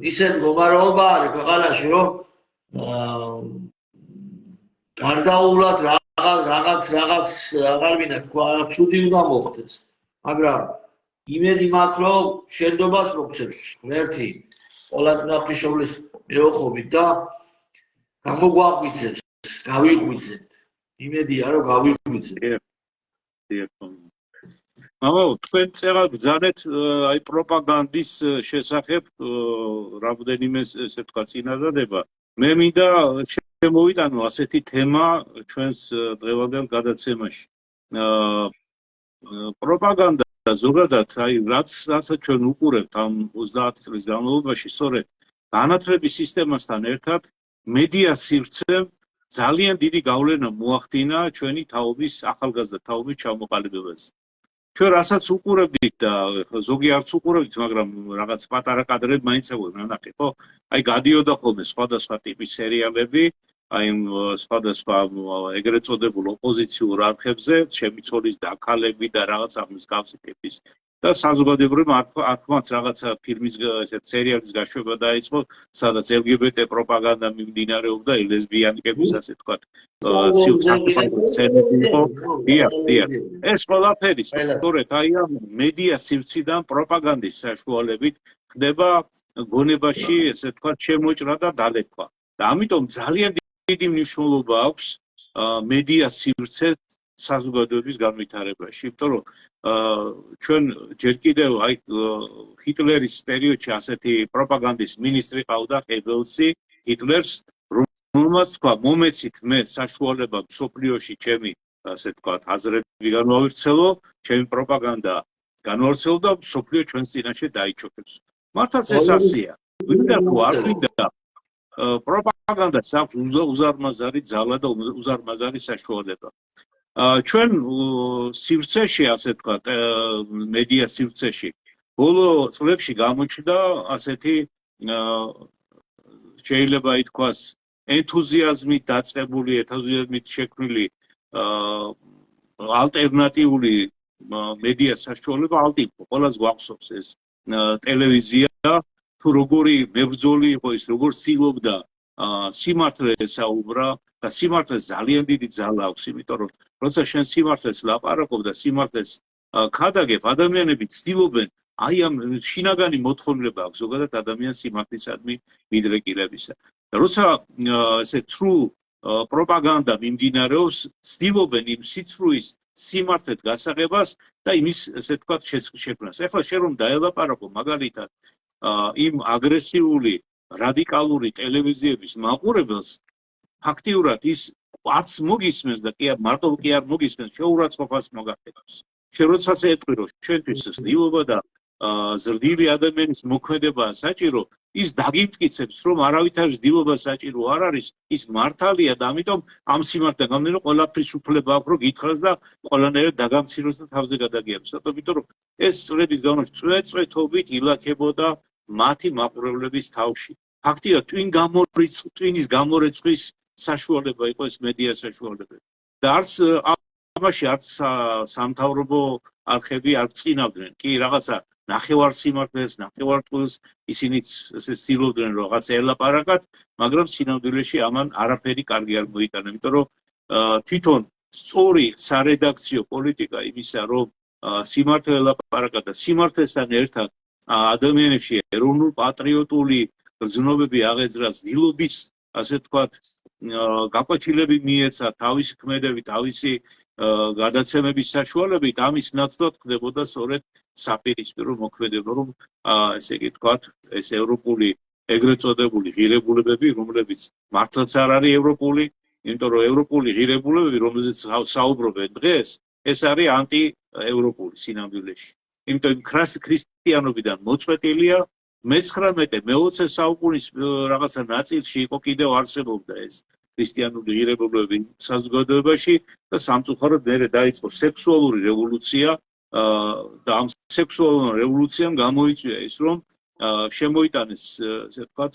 ისეთ მდგომარეობა არის ქვეყანაში, რომ გარდაუვლად რაღაც აღარ მინდა თქვა, ცუდი უნდა მოხდეს. მაგრამ იმედი მაქვს, რომ შენდობას მოგცემს ღმერთი ყოველად ნაფრიშობლის მეოხობით და გამოგვაღვიძებს, გავიღვიძებთ. იმედია, რომ გავიღვიძებთ. მამაო, თქვენ წერალ ბრძანეთ აი პროპაგანდის შესახებ რამდენიმე ესე ვთქვა წინადადება. მე მინდა შემოვიტანო ასეთი თემა ჩვენს დღევანდელ გადაცემაში. პროპაგანდა ზოგადად აი რაც ჩვენ უყურებთ ამ 30 წლის განმავლობაში, სწორედ განათლების სისტემასთან ერთად მედია სივრცემ ძალიან დიდი გავლენა მოახდინა ჩვენი თაობის, ახალგაზრდა თაობის ჩამოყალიბებაზე. ჩვენ რასაც უყურებდით და ზოგი არც უყურებდით, მაგრამ რაღაც პატარა კადრები მაინც ნანახი, ხო? აი გადიოდა ხოლმე სხვადასხვა ტიპის სერიალები, აი სხვადასხვა ეგრეთ წოდებულ ოპოზიციურ არხებზე, შემიცოლის დაქალები და რაღაც ამ მსგავსი ტიპის და საზოგადოებრივ არხმაც რაღაცა ფილმის ესეთ სერიალის გაშვება დაიწყო, სადაც LGBT პროპაგანდა მიმდინარეობდა, ლესბიანკების ასე თქვა, სიუცახებადი სცენები იყო. დიახ. ეს ყველაფერი სწორედ აი ამ მედია სივრციდან პროპაგანდის საშუალებით ხდება გონებაში, ესე თქვა, შემოჭრა და დალექვა. და ამიტომ ძალიან დიდი მნიშვნელობა აქვს მედია სივრცეს საზოგადოების განვითარებაში, იმიტომ რომ ჩვენ ჯერ კიდევ აი ჰიტლერის პერიოდში ასეთი პროპაგანდის მინისტრი ყავდა ჰებელსი, ჰიტლერს, რომელმაც თქვა, მომეცით მე საშუალება მსოფლიოში ჩემი ასე თქვა აზრები განვავრცელო, ჩემი პროპაგანდა განვავრცელო და მსოფლიო ჩვენს წინაშე დაიჩოქებს. მართლაც ეს ასეა. ვინდა თუ არ ვინდა პროპაგანდას აქვს უზარმაზარი ძალა და უზარმაზარი საშუალება. ჩვენ სივრცეში, ასე ვთქვათ, მედია სივრცეში ბოლო წლებში გამოჩნდა ასეთი შეიძლება ითქვას ენთუზიაზმით დაწყებული, ენთუზიაზმით შექმნილი ალტერნატიული მედია საშუალება ალტიპო. ყველას გვახსოვს ეს ტელევიზია, თუ როგორი მებრძოლი იყო ის, როგორ ცდილობდა სიმართლე ესაუბრა და სიმართლეს ძალიან დიდი ძალა აქვს, იმიტომ რომ როცა შენ სიმართლეს ლაპარაკობ და სიმართლეს ქადაგებ, ადამიანები ცდილობენ აი ამ შინაგანი მოთხოვნილება აქვს ზოგადად ადამიანს სიმართლისადმი მიდრეკილებისა. და როცა ესე თრუ პროპაგანდა მიმდინარეობს, ცდილობენ იმ სიცრუის სიმართლეთ გასაღებას და იმის ესე ვთქვათ შექმნას. ეხლა შენ რომ დაელაპარაკო მაგალითად იმ აგრესიული რადიკალური ტელევიზიების მაყურებელს ფაქტიურად ის არც მოგისმენს და კი მარტო კი არ მოგისმენს, შეურაცხყოფას მოგახდენს. შენ როდესაც ეტყვი რომ ჩვენთვის ცდილობა და ზრდილი ადამიანის მოქმედებაა საჭირო, ის დაგიმტკიცებს რომ არავითარი ცდილობა საჭირო არ არის, ის მართალია და ამიტომ ამ სიმართლე გამომდინარე ყველაფრის უფლება აქვს რომ გითხრას და ყველანაირად დაგამციროს და თავზე გადაგიაროს. იმიტომ რომ ეს წლების განმავლობაში წვეთობით ილაქებოდა მათი მაყურებლების თავში. ფაქტია ტვინის გამორიცხვის საშუალება იყო ეს მედია საშუალება. და არც ამაში არც სამთავრობო არხები არ წინავდნენ. კი რაღაცა ნახევარ სიმართლეს, ნახევარ ტყუილს ისინიც ესე ცდილობდნენ რომ რაღაც ელაპარაკათ, მაგრამ სინამდვილეში ამან არაფერი კარგი არ მოიტანა, იმიტომ რომ თვითონ სწორი სარედაქციო პოლიტიკა იმისა, რომ სიმართლე ელაპარაკა და სიმართლესთან ერთად ადამიანებში ეროვნულ პატრიოტული გრძნობები აღეძრა, ცდილობის, ასე ვთქვათ, გაკვეთილები მიეცა თავისი ქმედებით, თავისი გადაცემების საშუალებით, ამის ნაცვლად ხდებოდა სწორედ საპირისპირო მოქმედება, რომ ესე იგი თქვათ, ეს ევროპული ეგრეთ წოდებული ღირებულებები, რომლებიც მართლაც არ არის ევროპული, იმიტომ რომ ევროპული ღირებულებები, რომელზეც საუბრობენ დღეს, ეს არის ანტიევროპული სინამდვილეში. იმიტომ ქრისტიანობიდან მოწყვეტილია მე-19-მე-20 საუკუნის რაღაცა ნაწილში იყო კიდევ არსებობდა ეს ქრისტიანული ღირებულებები საზოგადოებაში და სამწუხაროდ მერე დაიწყო სექსუალური რევოლუცია და ამ სექსუალურ რევოლუციამ გამოიწვია ის, რომ შემოიტანეს, ესე ვთქვათ,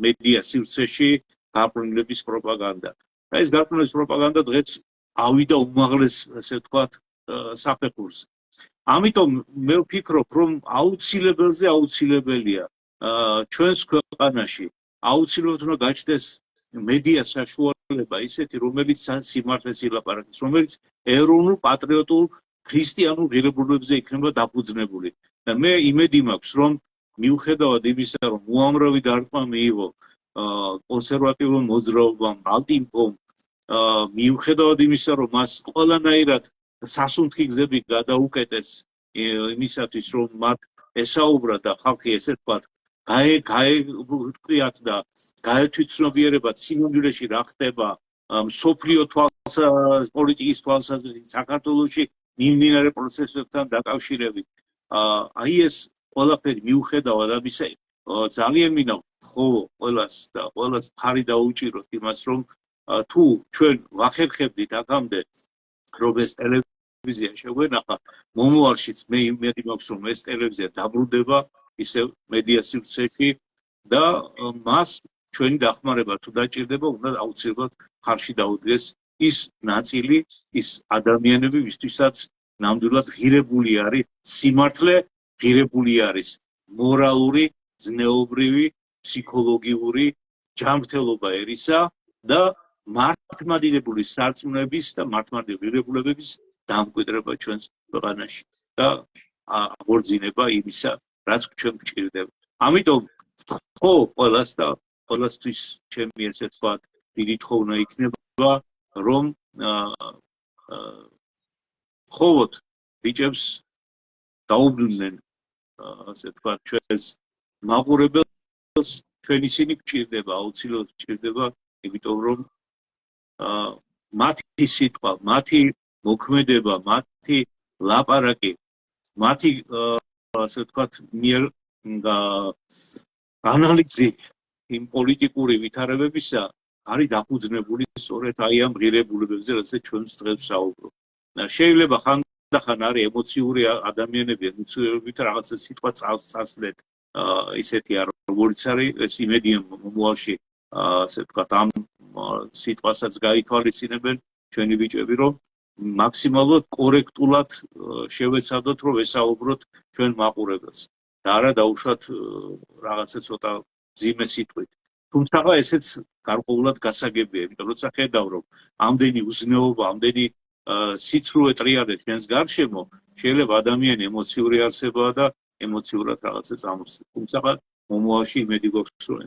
მედია სივრცეში გარყვნილების პროპაგანდა. და ეს გარყვნილების პროპაგანდა დღეს ავიდა უმაღლეს, ესე ვთქვათ, საფეხურს. ამიტომ მე ვფიქრობ, რომ აუცილებელია ჩვენს ქვეყანაში აუცილებლად უნდა გაჩნდეს მედია საშუალება ისეთი, რომელიც სიმართლეს ილაპარაკებს, რომელიც ეროვნულ პატრიოტულ ქრისტიანულ ღირებულებებზე იქნება დაფუძნებული. და მე იმედი მაქვს, რომ მიუხედავად იმისა, რომ უამრავი დარტყმა მიიღო კონსერვატიულ მოძრაობამ, ალტიმპომ, მიუხედავად იმისა, რომ მას ყველანაირად სასუნთქი გზები გადაუკეტეს იმისათვის, რომ მათ ესაუბრა და ხალხი ესე ვთქვათ, გაეკვიათ და გაეთვითცნობიერებათ სინამდვილეში რა ხდება მსოფლიო პოლიტიკის თვალსაზრისით საქართველოში მიმდინარე პროცესებთან დაკავშირებით. აი ეს ყველაფერი მიუხედავად ამისა, ძალიან მინდა ხოლო ყველას და ყველას მხარი დაუჭიროთ იმას, რომ თუ ჩვენ ვახერხებდით აქამდე, რომ ეს ტელევიზია შეგვენახა, მომავალშიც მე იმედი მაქვს, რომ ეს ტელევიზია დაბრუნდება ისევ მედია სივრცეში და მას ჩვენი დახმარება თუ დაჭირდება, უნდა აუცილებლად ხარში დაუდგეს ის ნაწილი, ის ადამიანები, ვისთვისაც ნამდვილად ღირებული არის სიმართლე, ღირებული არის მორალური, ზნეობრივი, ფსიქოლოგიური ჯანმრთელობა ერისა და მართლმადიდებლური სარწმუნოების და მართლმადიდებლური ღირებულებების დამკვიდრება ჩვენს ქვეყანაში და აღორძინება იმისა, რაც ჩვენ გვჭირდება. ამიტომ ხო ყველას და ყველასთვის ჩემი ესე ვთქვათ, დიდი თხოვნა იქნება, რომ მხოლოდ ბიჭებს დაუბრუნდნენ, ასე ვთქვათ, ჩვენს მაყურებელს, ჩვენ ისინი გვჭირდება, აუცილებლად გვჭირდება, იმიტომ რომ მათი სიტყვა, მათი მოქმედება, მათი ლაპარაკი, მათი ასე ვთქვათ, მიერ ანალიზი იმ პოლიტიკური ვითარებებისა არის დაფუძნებული სწორედ აი ამ ღირებულებებზე, რადგან ჩვენს დღეს საუბრობ. შეიძლება ხანდახან არის ემოციური ადამიანები, ემოციურობით რაღაცა სიტყვა წასვლეთ, ისეთია, როგორც არის ეს იმედია მომავალში, ასე ვთქვათ, ამ სიტყვასაც გაითვალისწინებენ ჩვენი ბიჭები, რომ მაქსიმალურად კორექტულად შევეცადოთ, რომ ესაუბროთ ჩვენ მაყურებელს და არა დაუშვათ რაღაცა ცოტა მძიმე სიტყვით. თუმცა ესეც გარკვეულად გასაგებია, იმიტომ როცა ხედავ, რომ ამდენი უზნეობა, ამდენი სიცრუე ტრიალებს ჩვენს გარშემო, შეიძლება ადამიანი ემოციური არსებაა და ემოციურად რაღაცა წამოსწრებს. თუმცა მომავალში იმედი გვაქვს, რომ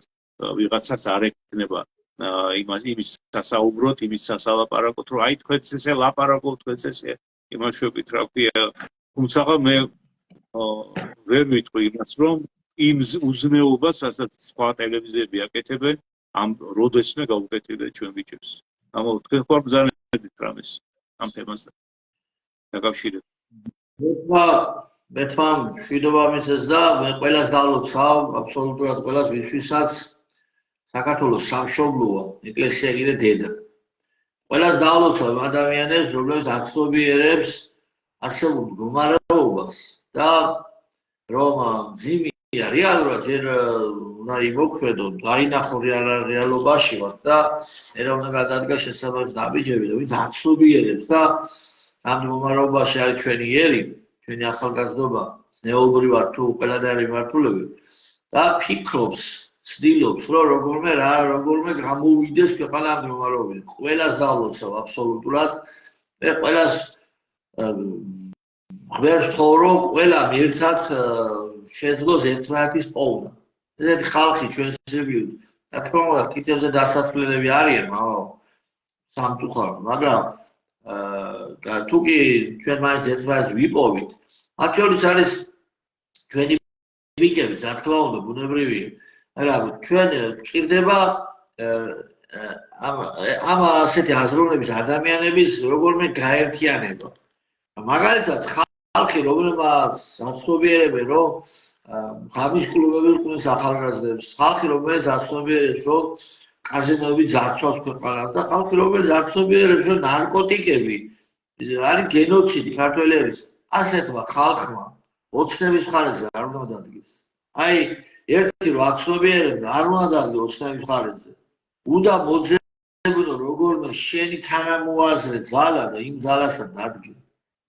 ვიღაცას არ ექნება იმის სასაუბროთ, იმის სასალაპარაკოთ, რომ აი თქვენც ესე ლაპარაკობთ, თქვენც ესე იმაშვებით, რა ქვია. თუმცა მე ვერ ვიტყვი იმას, რომ იმ უზნეობას, რასაც სხვა ტელევიზიები აკეთებენ, ამ როდესმე გაუკეთებთ ჩვენ ბიჭებს. ამიტომ თქვენ ხარ ბრძანებით რამეს ამ თემასთან დაკავშირებით. მე თვითონ მშვიდობა მისცეს და მე ყველას დავლოცავ, აბსოლუტურად ყველას, ვისთვისაც საქართველოს სამშობლოა, ეკლესია კიდე დედა. ყველას დავლოცავ ადამიანებს, რომლებიც აცნობიერებს არსებულ მდგომარეობას და რომ ძიმია რეალურად ჯერ უნდა იმოქმედონ, დაინახონ რეალობაში ვართ და ერა უნდა გადადგას შესაბამის ნაბიჯები და ვინც აცნობიერებს და ამ მდგომარეობაში არის ჩვენი ერი, ჩვენი ახალგაზრდობა, ზნეობრივად თუ ყველანაირი მიმართულებით და ფიქრობს, ცდილობს, რომ როგორმე გამოვიდეს ქვეყანა ამ მდგომარეობიდან. ყველას დავლოცავ აბსოლუტურად. მე ყველას ღმერთს ვთხოვ, რომ ყველა ერთად შეძლოს ერთმანეთის პოვნა. ესეთი ხალხი ჩვენ შევიდეთ რა თქმა უნდა, კითხვებზე დასასრულები არიან, სამწუხაროდ, მაგრამ თუ კი ჩვენ მაინც ერთმანეთს ვიპოვით, მათ შორის არის ჩვენი ბიჭები, რა თქმა უნდა, ბუნებრივია. მაგრამ ჩვენ გვჭირდება ამ ასეთი აზროვნების ადამიანების როგორმე გაერთიანება. მაგალითად, ხალხი რომელმაც აცნობიერებენ, რომ ღამის კლუბები ყვნის ახალგაზრდებს, ხალხი რომელიც აცნობიერებს, რომ კაზინოები ძარცვავს ქვეყანას და ხალხი რომელიც აცნობიერებს, რომ ნარკოტიკები არის გენოციდი ქართველების ასეთმა ხალხმა ოცნების მხარეზე არ უნდა დადგეს. აი, ერთი რომ აცნობიერებდა, არ უნდა დადგეს ოცნების მხარეზე. უნდა მოძებნო როგორმე შენი თანამოაზრე ძალა და იმ ძალასთან დადგე.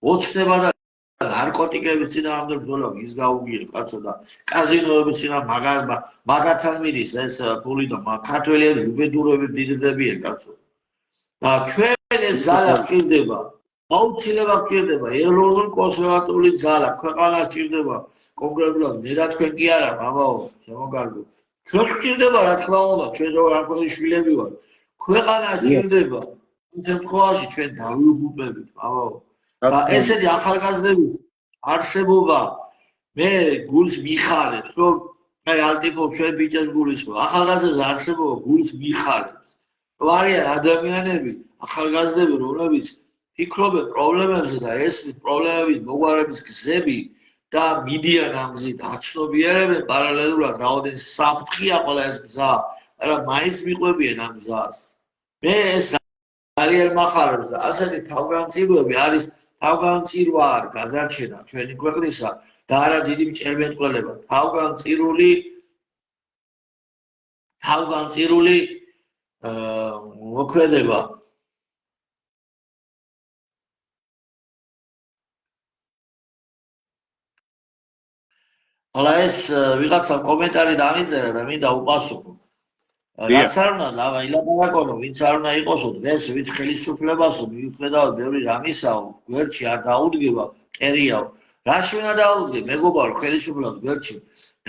ოცნება და ნარკოტიკების წინააღმდეგ ბრძოლა ის გაუგია კაცო და კაზინოების წინააღმდეგ მაგათან მიდის ეს ფული და ქართველები უბედურები დიდდებიან კაცო. და ჩვენ ეს ძალა გვჭირდება, აუცილებლად გვჭირდება ეროვნული კონსერვატული ძალა, ქვეყანა გვჭირდება კონკრეტულად მე და თქვენ კი არა, მამაო, შემოგარგო. ჩვენ გვჭირდება რა თქმა უნდა, ჩვენ რო ამგვარი შვილები ვართ. ქვეყანა გვჭირდება. იმ შემთხვევაში ჩვენ დავიღუპებით, მამაო. და ესეთი ახალგაზრდების არსებობა მე გულს მიხარებს, რომ აი ალტიპო ჩვენ ბიჭებს გულისხმობ. ახალგაზრდების არსებობა გულს მიხარებს. რომ არიან ადამიანები, ახალგაზრდები, რომლებიც ფიქრობენ პრობლემებზე და ეს პრობლემების მოგვარების გზები და მიდიან ამ გზით, აცნობიერებენ პარალელურად რაოდენ საფრთხეა ყველა ეს გზა, მაგრამ მაინც მიყვებიან ამ გზას. მე ეს ძალიან მახარებს და ასეთი თავგანწირვები არის თავგანწირვარ გადარჩენა ჩვენი ქვეყნისა და არა დიდი მჭერმეტყველება. თავგანწირული მოქმედება. ახლა ეს ვიღაცა კომენტარი დამიწერა და მინდა უპასუხო. რაც არ უნდა ილაპარაკო, ვინც არ უნდა იყოსო დღეს, ვინც ხელისუფლებასო, მიუხედავად ბევრი რამისაო, გვერდში არ დაუდგება, კერიაო. რაში უნდა დაუდგე? მეგობარო, ხელისუფლებას გვერდში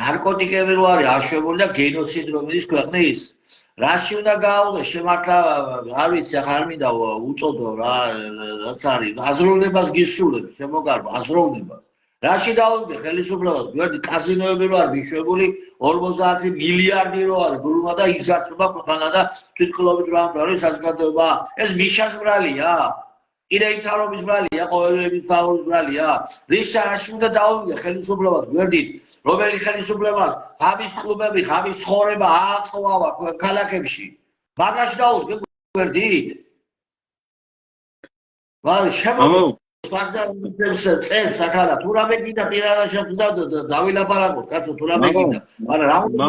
ნარკოტიკები რო არის აშვებული და გენოციდ რომ ის ქვეყნის. რაში უნდა გააუღე? შემართლა, არ ვიცი, ახლა არ მინდა უწოდო რა, რაც არის, აზროვნებას გისურვებ, შემოგარბა, აზროვნებას. რაში დაუდგე ხელისუფლებას გვერდი კაზინოები რო არის მიშვებული 50 მილიარდი რო არის გულმა და იზარდება ქვეყანა და თვითმკვლელობით რა არის საზოგადოება ეს მიშას ბრალია კიდე ითარობის ბრალია ყოველების თავის ბრალია რის რაში უნდა დაუდგე ხელისუფლებას გვერდით რომელი ხელისუფლებას ღამის კლუბები ღამის ცხოვრება ააწყოვა ქალაქებში მაგაში დაუდგე გვერდით ვარ შემო საგდარბის წელს ახლა თუ რამე გინდა პირადად შეხვდა დავილაპარაკოთ კაცო თუ რამე გინდა მაგრამ რა უნდა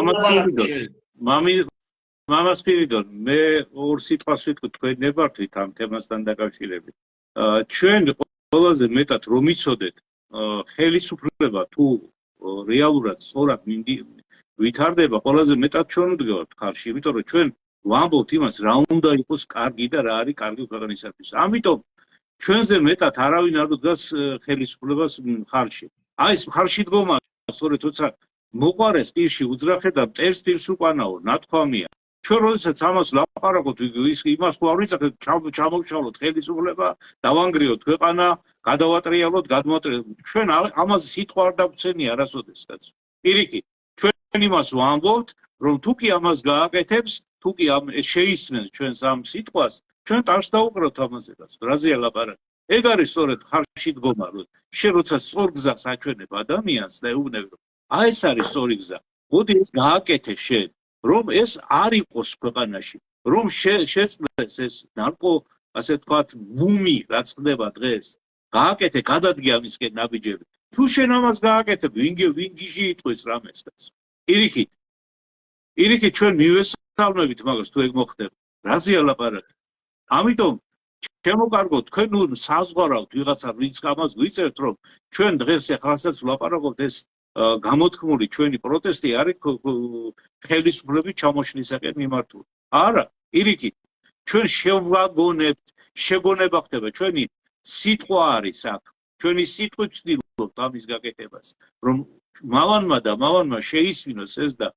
მამა სპირიდონ მე ორ სიტყვას ვიტყვი თქვენ ნებართვით ამ თემასთან დაკავშირებით ჩვენ ყველაზე მეტად რომ იცოდეთ ხელისუფლება თუ რეალურად სწორად ვითარდება ყველაზე მეტად ჩვენ ვდგევართ ხარში იმიტომ რომ ჩვენ ვამბობთ იმას რა უნდა იყოს კარგი და რა არის კარგი ქვეყნისათვის ამიტომ ჩვენზე მეტად არავინ არ დგას ხელისუფლებას მხარში. აი ეს მხარში დგომა სწორედ თორსა მოყარეს პირში უძრახე და მტერს პირს უკანაო, ნათქვამია. ჩვენ როდესაც ამას ვლაპარაკობთ, იმას თუ არ ვიცახეთ, ჩამოვშალოთ ხელისუფლება, დავანგრიოთ ქვეყანა, გადავატრიალოთ, გადმოატრიალოთ. ჩვენ ამაზე სიტყვა არ დაგვცენია არასოდესაც. პირიქით, ჩვენ იმას ვამბობთ, რომ თუ კი ამას გააკეთებს, თუ კი შეისმენს ჩვენს ამ სიტყვას ჩვენ ტარს დაუყროთ ამაზედაც, რაზეა ლაპარაკი. ეგ არის სწორედ ხარში დგომა, რომ შენ როცა სწორ გზას აჩვენებ ადამიანს და ეუბნები, რომ აი ეს არის სწორი გზა. მოდი ეს გააკეთე შენ, რომ ეს არ იყოს ქვეყანაში, რომ შეწყდეს ეს ნარკო, ასე ვთქვათ, ბუმი, რაც ხდება დღეს. გააკეთე, გადადგე ამისკენ ნაბიჯები. თუ შენ ამას გააკეთებ, ვინ გიჟი იტყვის რამეს კაცო. პირიქით ჩვენ მივესალმებით მაგას თუ ეგ მოხდება. რაზეა ლაპარაკი? ამიტომ შემოგარგოთ თქვენ ნუ საზღვარავთ ვიღაცა ვინც ამას გვიწერთ რომ ჩვენ დღეს ახალსაც ვლაპარაკობთ ეს გამოთქმული ჩვენი პროტესტი არის ხელისუფლების ჩამოშლისაკენ მიმართული. არა, პირიქით, ჩვენ შევაგონებთ, შეგონება ხდება, ჩვენი სიტყვა არის აქ. ჩვენი სიტყვით ვცდილობთ ამის გაკეთებას, რომ მავანმა შეისმინოს ეს და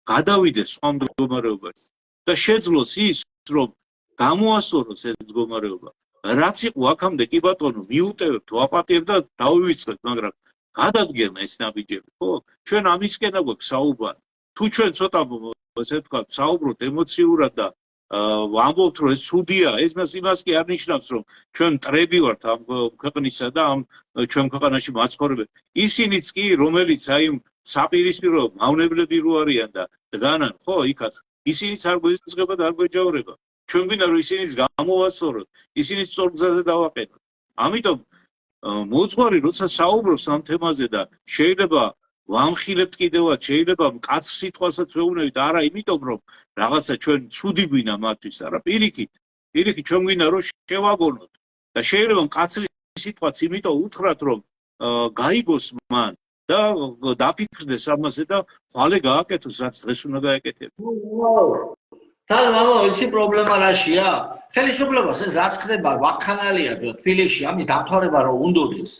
გადავიდეს სხვა მდგომარეობაში და შეძლოს ის, რომ გამოასწოროს ეს მდგომარეობა. რაც იყო აქამდე კი ბატონო, მიუტევებთ, ვაპატიებთ და დავივიწყებთ, მაგრამ გადადგემა ეს ნაბიჯები, ხო? ჩვენ ამისკენა გვაქვს საუბარი. თუ ჩვენ ცოტა ესე ვთქვათ, საუბრობთ ემოციურად და ვამბობთ, რომ ეს ცუდია, ეს იმას კი არ ნიშნავს, რომ ჩვენ მტრები ვართ ამ ქვეყნისა და ამ ჩვენ ქვეყანაში მაცხოვრებელი. ისინიც კი, რომელიც აი საპირისპირო მავნებლები რო არიან და დგანან, ხო, იქაც ისინიც არ გვეწყება და არ გვეჯავრება. ჩვენ გვინდა რომ ისინიც გამოვასწოროთ, ისინიც სწორ გზაზე დავაყენოთ. ამიტომ მოძღვარი როცა საუბრობს ამ თემაზე და შეიძლება ვამხილებთ კიდევაც, შეიძლება მკაც სიტყვასაც ვეუბნებით, არა იმიტომ რომ რაღაცა ჩვენ ცუდი გვინა მათთვის, არა პირიქით ჩვენ გვინდა რომ შევაგონოთ და შეიძლება მკაცრი სიტყვაც იმიტომ უთხრათ რომ გაიგოს მან და დაფიქრდეს ამაზე და ხვალე გააკეთოს რაც დღეს უნდა გაეკეთებინოს. თან მამა იცი პრობლემა რაშია? ხელისუფლებას ეს რაც ხდება ვაქხანალია თბილისში ამის დამთავრება რომ უნდოდეს.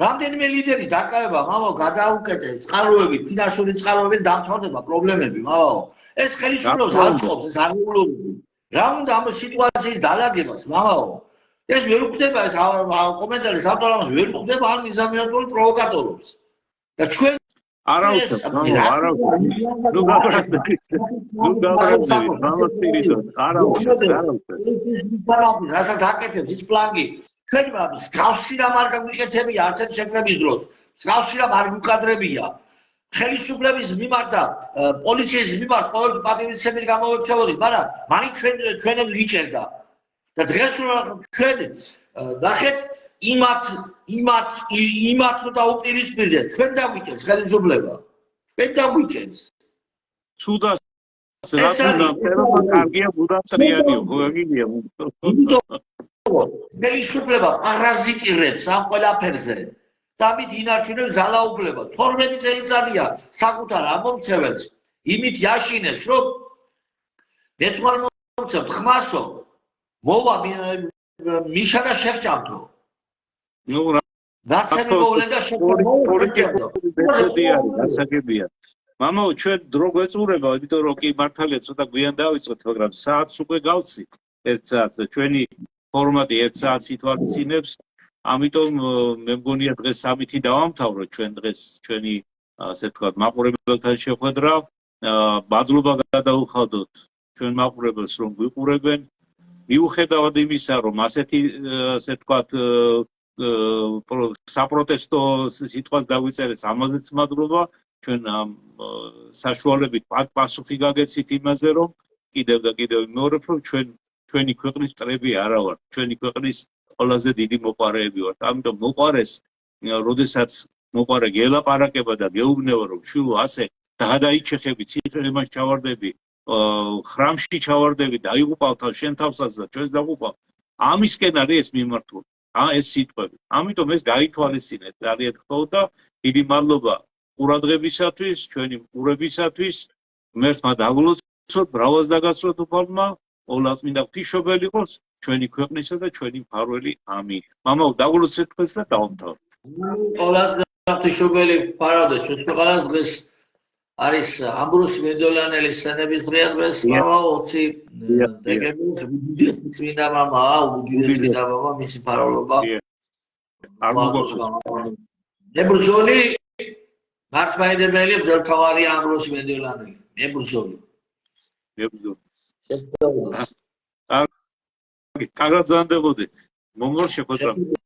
რამდენიმე ლიდერი დაკავება მამა გადაუკეთეს წყაროები, ფინანსური წყაროები დამთავრდება პრობლემები მამა. ეს ხელისუფლებას აწყობს ეს არეულობები. რა უნდა ამ სიტუაციის დალაგებას მამა? ეს ვერ ხდება ეს კომენტარის ავტორებს ვერ ხდება ამ მიზანმიმართული პროვოკატორებს. და ჩვენ არა უცებ, არა უცებ. ნუ რასაც აკეთებს ის პლანგი. ჩვენ მსგავსი რამ არ გაგვიკეთებია არც ერთ შეკრების დროს. მსგავსი რამ არ გვიკადრებია. ხელისუფლების მიმართ და პოლიციის მიმართ ყოველ პატივისცემით გამოვეჩავოდით, მაგრამ მაინც ჩვენებს გიჭერდა. და დღეს ჩვენ ნახეთ იმათ რო დაუპირისპირდეთ, ჩვენ დაგვიჭერს ხელისუფლება. ჩვენ დაგვიჭერს. ცუდას რაც უნდა წერობა კარგია ბუდატრიანიო, გოგიგია. ხელისუფლება პარაზიტირებს ამ ყველაფერზე. დამით ინარჩუნებს ძალაუფლებას. 12 წელიწადია საკუთარ ამომრჩეველს იმით იაშინებს, რომ მე თუ არ მომწევთ ხმასო, მოვა მიშა და შევჭამთო. ნუ დაცემი მოვლენ და შევჭამთო. მამა, ჩვენ დრო გვეწურება, იმიტომ რომ კი მართალია ცოტა გვიან დავიწყოთ, მაგრამ საათს უკვე გავცი. 1 საათს ჩვენი ფორმატი 1 საათს ითვალისწინებს. ამიტომ მე მგონია დღეს სამითი დავამთავროთ ჩვენ დღეს ჩვენი ასე ვთქვათ მაყურებელთან შეხვედრა. მადლობა გადაუხადოთ ჩვენ მაყურებელს რომ გვიყურებენ. მიუხედავად იმისა რომ ასეთი ასე ვთქვათ საპროტესტო სიტყვას დაგვიწერეს, ამაზეც მადლობა. ჩვენ ამ საშუალებით პასუხი გაგეცით იმაზე რომ კიდევ და კიდევ მეორებ რომ ჩვენი ქვეყნის მტრები არა ვართ, ჩვენი ქვეყნის ყველაზე დიდი მოყარეები ვართ. ამიტომ მოყარეს, როდესაც მოყარე გელაპარაკება და გეუბნება რომ შვილო ასე გადაიჩეხები, ციხეში ჩავარდები, ხრამში ჩავარდები და აიღუპავ შენ თავსაც და ჩვენს დაღუპავ. ამისკენ არის ეს მიმართული. ეს სიტყვები. ამიტომ ეს გაითვალისწინეთ ძალიან გთხოვ და დიდი მადლობა ყურადღებისათვის, ჩვენი ყურებისათვის. მერთმა დაგლოცოთ, ბრავას დაგაცროთ უფალმა, ყოვლადწმინდა ღვთისმშობელი იყოს ჩვენი ქვეყნისა და ჩვენი მფარველი. ამინ. მამაო, დაგლოცეთ თქვენს და დავამთავროთ. ყოვლადწმინდა ღვთისმშობელი ფარავდეს ჩვენს ქვეყანას. დღეს არის ამბროსი მედოლიანელის სენების დღეა დღეს მამაო 20 დეკემბრის უდიდესი წმინდა მამა, მისი ფარულობა. არ მოგოხსნა. ნებრძოლი მართლმადიდებელი მძელთავარი ამბროსი მედოლიანელი. ნებრძოლი. კარგად ზანდებოდეთ. მომავალ შეხვედრამდე.